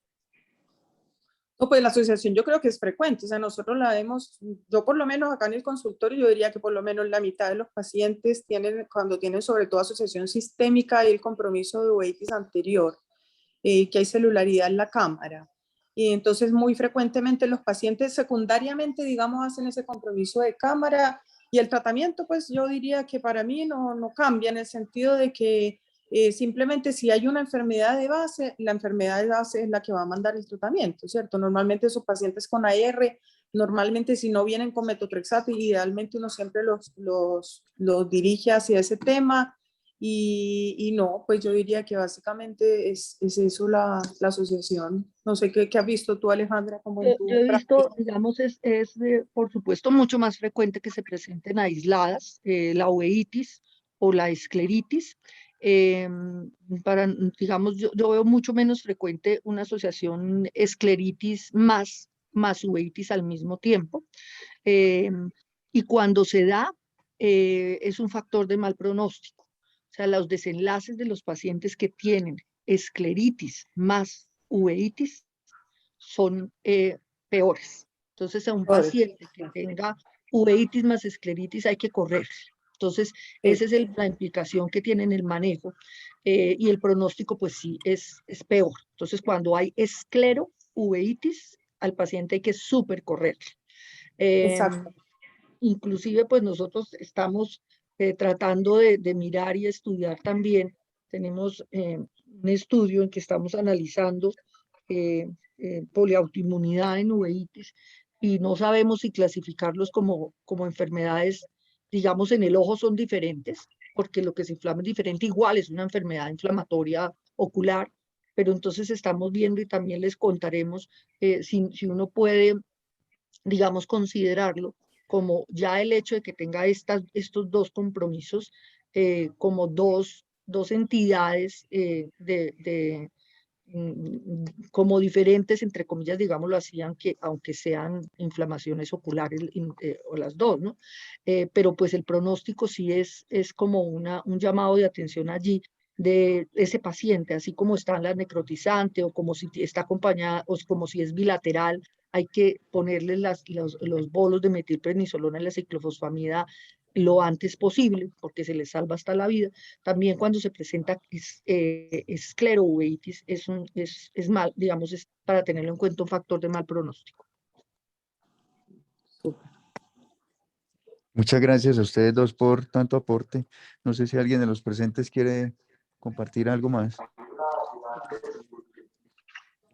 No, pues la asociación yo creo que es frecuente, o sea, nosotros la vemos, yo por lo menos acá en el consultorio, yo diría que por lo menos la mitad de los pacientes cuando tienen sobre todo asociación sistémica y el compromiso de uveitis anterior, que hay celularidad en la cámara. Y entonces muy frecuentemente los pacientes secundariamente, digamos, hacen ese compromiso de cámara y el tratamiento, pues yo diría que para mí no cambia en el sentido de que simplemente si hay una enfermedad de base, la enfermedad de base es la que va a mandar el tratamiento, ¿cierto? Normalmente esos pacientes con AR, normalmente si no vienen con metotrexato, idealmente uno siempre los dirige hacia ese tema. Y no, pues yo diría que básicamente es eso la asociación. No sé qué has visto tú, Alejandra, como en tu Yo he práctica. visto, digamos, por supuesto mucho más frecuente que se presenten aisladas, la uveitis o la escleritis. Digamos, yo veo mucho menos frecuente una asociación escleritis más uveitis al mismo tiempo. Y cuando se da, es un factor de mal pronóstico. O sea, los desenlaces de los pacientes que tienen escleritis más uveitis son peores. Entonces, a un paciente que tenga uveitis más escleritis hay que correr. Entonces, esa es la implicación que tiene en el manejo y el pronóstico, pues sí, es peor. Entonces, cuando hay esclerouveitis, al paciente hay que súper correr. Exacto. Inclusive, pues nosotros estamos tratando de mirar y estudiar también. Tenemos un estudio en que estamos analizando poliautoinmunidad en uveitis y no sabemos si clasificarlos como enfermedades, digamos, en el ojo son diferentes, porque lo que se inflama es diferente, igual es una enfermedad inflamatoria ocular, pero entonces estamos viendo y también les contaremos si uno puede, digamos, considerarlo como ya el hecho de que tenga estos dos compromisos como dos entidades como diferentes, entre comillas, digámoslo así, aunque sean inflamaciones oculares o las dos, ¿no? Pero pues el pronóstico sí es como un llamado de atención allí de ese paciente, así como está la necrotizante o como si está acompañada o como si es bilateral, hay que ponerle los bolos de metilprednisolona y la ciclofosfamida lo antes posible, porque se les salva hasta la vida. También cuando se presenta esclerouveitis, es mal, digamos, es para tenerlo en cuenta un factor de mal pronóstico. Muchas gracias a ustedes dos por tanto aporte. No sé si alguien de los presentes quiere compartir algo más.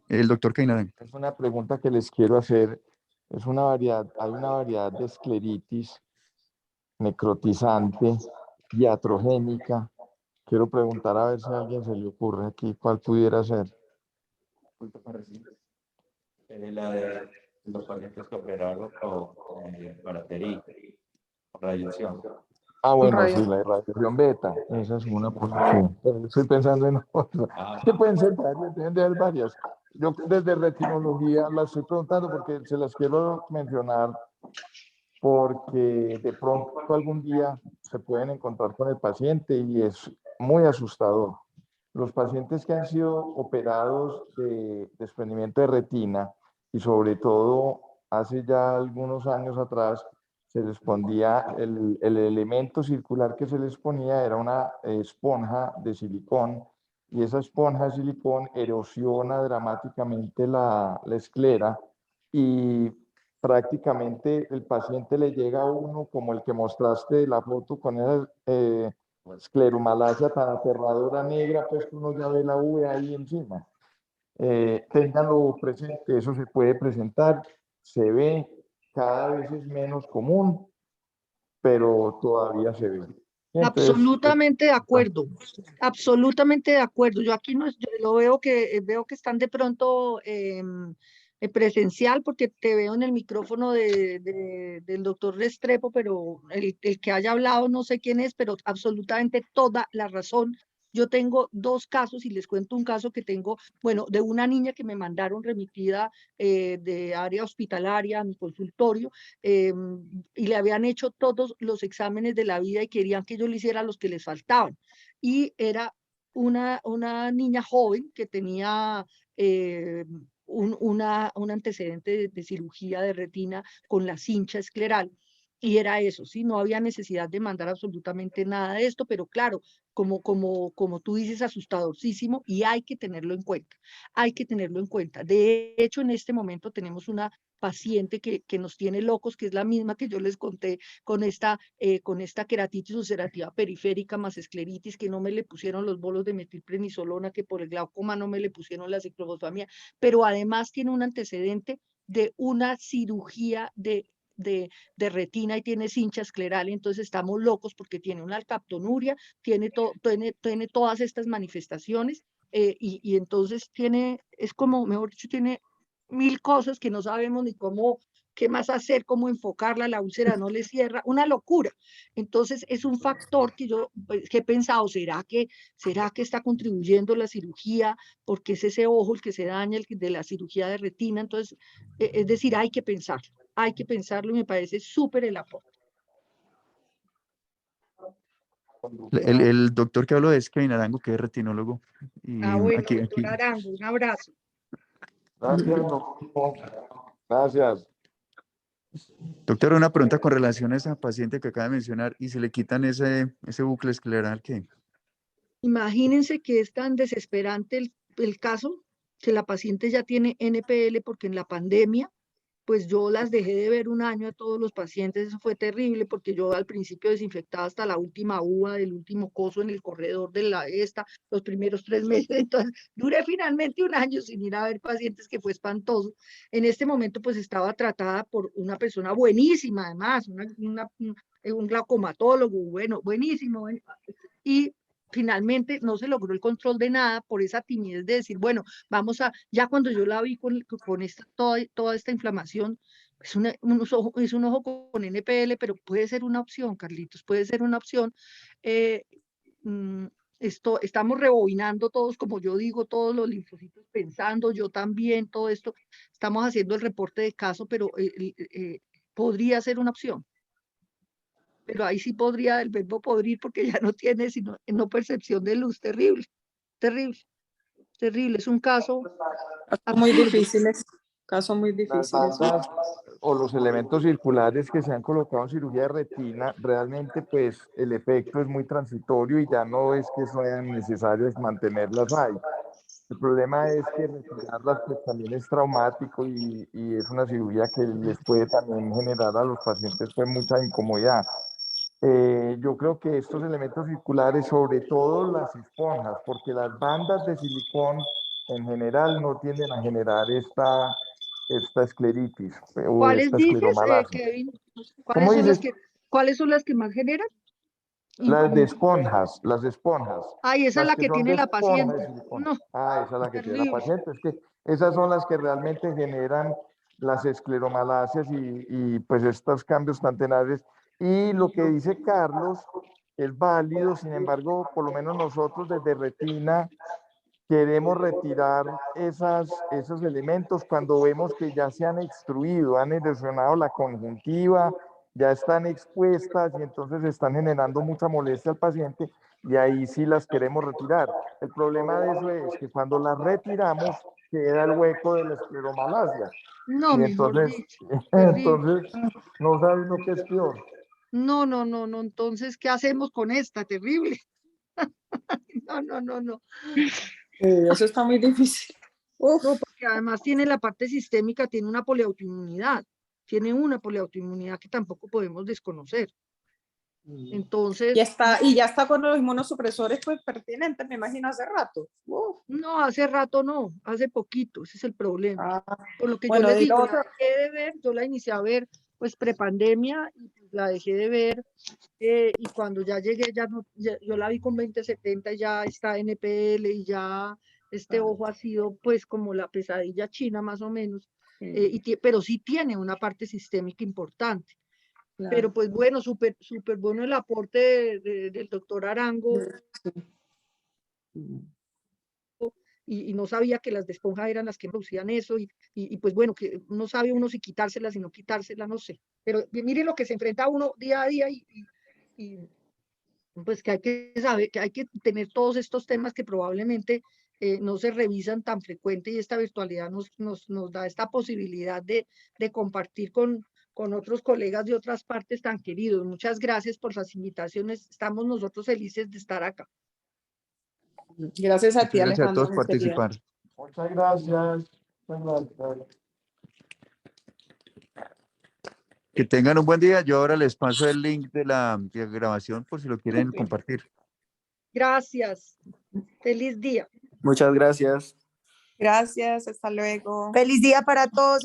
El doctor Cainarán. Es una pregunta que les quiero hacer. Hay una variedad de escleritis necrotizante, iatrogénica. Quiero preguntar a ver si a alguien se le ocurre aquí cuál pudiera ser. La de los pacientes que operaron con baratería, radiación. Ah, bueno, sí, la irradiación beta. Esa es una posición. Pero estoy pensando en otra. Que pueden ser varias, deben de haber varias. Yo desde retinología las estoy preguntando porque se las quiero mencionar porque de pronto algún día se pueden encontrar con el paciente y es muy asustador. los pacientes que han sido operados de desprendimiento de retina y sobre todo hace ya algunos años atrás se les ponía el elemento circular que se les ponía era una esponja de silicón y esa esponja de silicón erosiona dramáticamente la esclera y prácticamente el paciente le llega a uno como el que mostraste la foto con esa escleromalacia tan aterradora negra, pues que uno ya ve la V ahí encima. Ténganlo presente, eso se puede presentar, se ve, cada vez es menos común, pero todavía se ve. Entonces, Absolutamente de acuerdo, absolutamente de acuerdo. Yo aquí no, yo lo veo que están de pronto presencial porque te veo en el micrófono del doctor Restrepo, pero el que haya hablado no sé quién es, pero absolutamente toda la razón. Yo tengo dos casos y les cuento un caso que tengo, bueno, de una niña que me mandaron remitida de área hospitalaria a mi consultorio y le habían hecho todos los exámenes de la vida y querían que yo le hiciera los que les faltaban. Y era una niña joven que tenía un antecedente de cirugía de retina con la cincha escleral. Y era eso, ¿sí? No había necesidad de mandar absolutamente nada de esto, pero claro, como tú dices, asustadorcísimo y hay que tenerlo en cuenta, hay que tenerlo en cuenta. De hecho, en este momento tenemos una paciente que nos tiene locos, que es la misma que yo les conté con esta queratitis ulcerativa periférica más escleritis, que no me le pusieron los bolos de metilprednisolona, que por el glaucoma no me le pusieron la ciclofosfamida, pero además tiene un antecedente de una cirugía de retina y tiene cincha escleral, entonces estamos locos porque tiene una alcaptonuria, tiene todas estas manifestaciones y entonces es como, mejor dicho, tiene mil cosas que no sabemos ni cómo, qué más hacer, cómo enfocarla, la úlcera no le cierra, una locura. Entonces es un factor que yo pues, que he pensado, ¿será que está contribuyendo la cirugía? Porque es ese ojo el que se daña, el de la cirugía de retina. Entonces, es decir, hay que pensarlo y me parece súper el aporte. El doctor que habló es Kevin Arango, que es retinólogo. Y Bueno, aquí, doctor Arango, un abrazo. gracias, doctor. Gracias. Doctor, una pregunta con relación a esa paciente que acaba de mencionar y se le quitan ese bucle escleral que... Imagínense que es tan desesperante el caso que la paciente ya tiene NPL porque en la pandemia, pues yo las dejé de ver un año a todos los pacientes, eso fue terrible porque yo al principio desinfectaba hasta la última uva del último coso en el corredor de los primeros 3 meses, entonces duré finalmente un año sin ir a ver pacientes que fue espantoso. En este momento pues estaba tratada por una persona buenísima además, un glaucomatólogo, bueno, buenísimo, y finalmente no se logró el control de nada por esa timidez de decir, bueno, ya cuando yo la vi con toda esta inflamación, es un ojo con NPL, pero puede ser una opción, Carlitos, puede ser una opción. Eh, mm, estamos rebobinando todos, como yo digo, todos los linfocitos pensando, yo también, todo esto, estamos haciendo el reporte de caso, pero podría ser una opción. Pero ahí sí podría el verbo podrir porque ya no tiene sino no percepción de luz, terrible, terrible, terrible, es un caso Muy absurdo. difíciles, casos muy Las difíciles. bandas o los elementos circulares que se han colocado en cirugía de retina, realmente pues el efecto es muy transitorio y ya no es que sean necesarias mantenerlas ahí. El problema es que retirarlas pues también es traumático y es una cirugía que les puede también generar a los pacientes pues mucha incomodidad. Yo creo que estos elementos circulares, sobre todo las esponjas, porque las bandas de silicón en general no tienden a generar esta escleritis o ¿Cuáles esta dices, escleromalacia. Kevin? ¿Cómo dices? ¿Cuáles son las que más generan? Las de esponjas, las esponjas, Ay, esa es las la que que son tiene de la esponja de paciente. silicón. No, Ah, esa es la que tiene la terrible. paciente. Es que esas son las que realmente generan las escleromalacias y pues estos cambios tan tenaces. Y lo que dice Carlos es válido, sin embargo, por lo menos nosotros desde Retina queremos retirar esos elementos cuando vemos que ya se han extruido, han erosionado la conjuntiva, ya están expuestas y entonces están generando mucha molestia al paciente y ahí sí las queremos retirar. El problema de eso es que cuando las retiramos queda el hueco de la escleromalacia. No, Y mejor entonces, dicho, terrible. entonces no sabe uno qué es peor. No, no, no, no. Entonces, ¿qué hacemos con esta? Terrible. No, no, no, no. Eso está muy difícil. Uf. No, porque además tiene la parte sistémica, tiene una poliautoinmunidad. Tiene una poliautoinmunidad que tampoco podemos desconocer. Entonces, Y ya está con los inmunosupresores pues pertinentes, me imagino, hace rato. Uf. no, hace rato no, hace poquito, ese es el problema. Ah, Por lo que bueno, yo les y lo digo, otro- la dejé de ver, yo la inicié a ver pues prepandemia y pues, la dejé de ver y cuando ya llegué, yo la vi con 20/70 y ya está NPL y ya este ojo ha sido pues como la pesadilla china más o menos, pero sí tiene una parte sistémica importante. claro. Pero pues bueno, súper bueno el aporte del doctor Arango. Y no sabía que las de esponja eran las que producían eso, y pues bueno, que no sabe uno si quitárselas, si no quitárselas, no sé. Pero miren lo que se enfrenta uno día a día y pues que hay que saber, que hay que tener todos estos temas que probablemente no se revisan tan frecuente y esta virtualidad nos da esta posibilidad de compartir con otros colegas de otras partes tan queridos. Muchas gracias por las invitaciones. Estamos nosotros felices de estar acá. Gracias a ti, Muchas gracias a Alejandra. todos por muy querida. participar. Muchas gracias. Muchas gracias. Que tengan un buen día. Yo ahora les paso el link de la grabación por si lo quieren Súper. compartir. Gracias. Feliz día. Muchas gracias. Gracias, hasta luego. Feliz día para todos.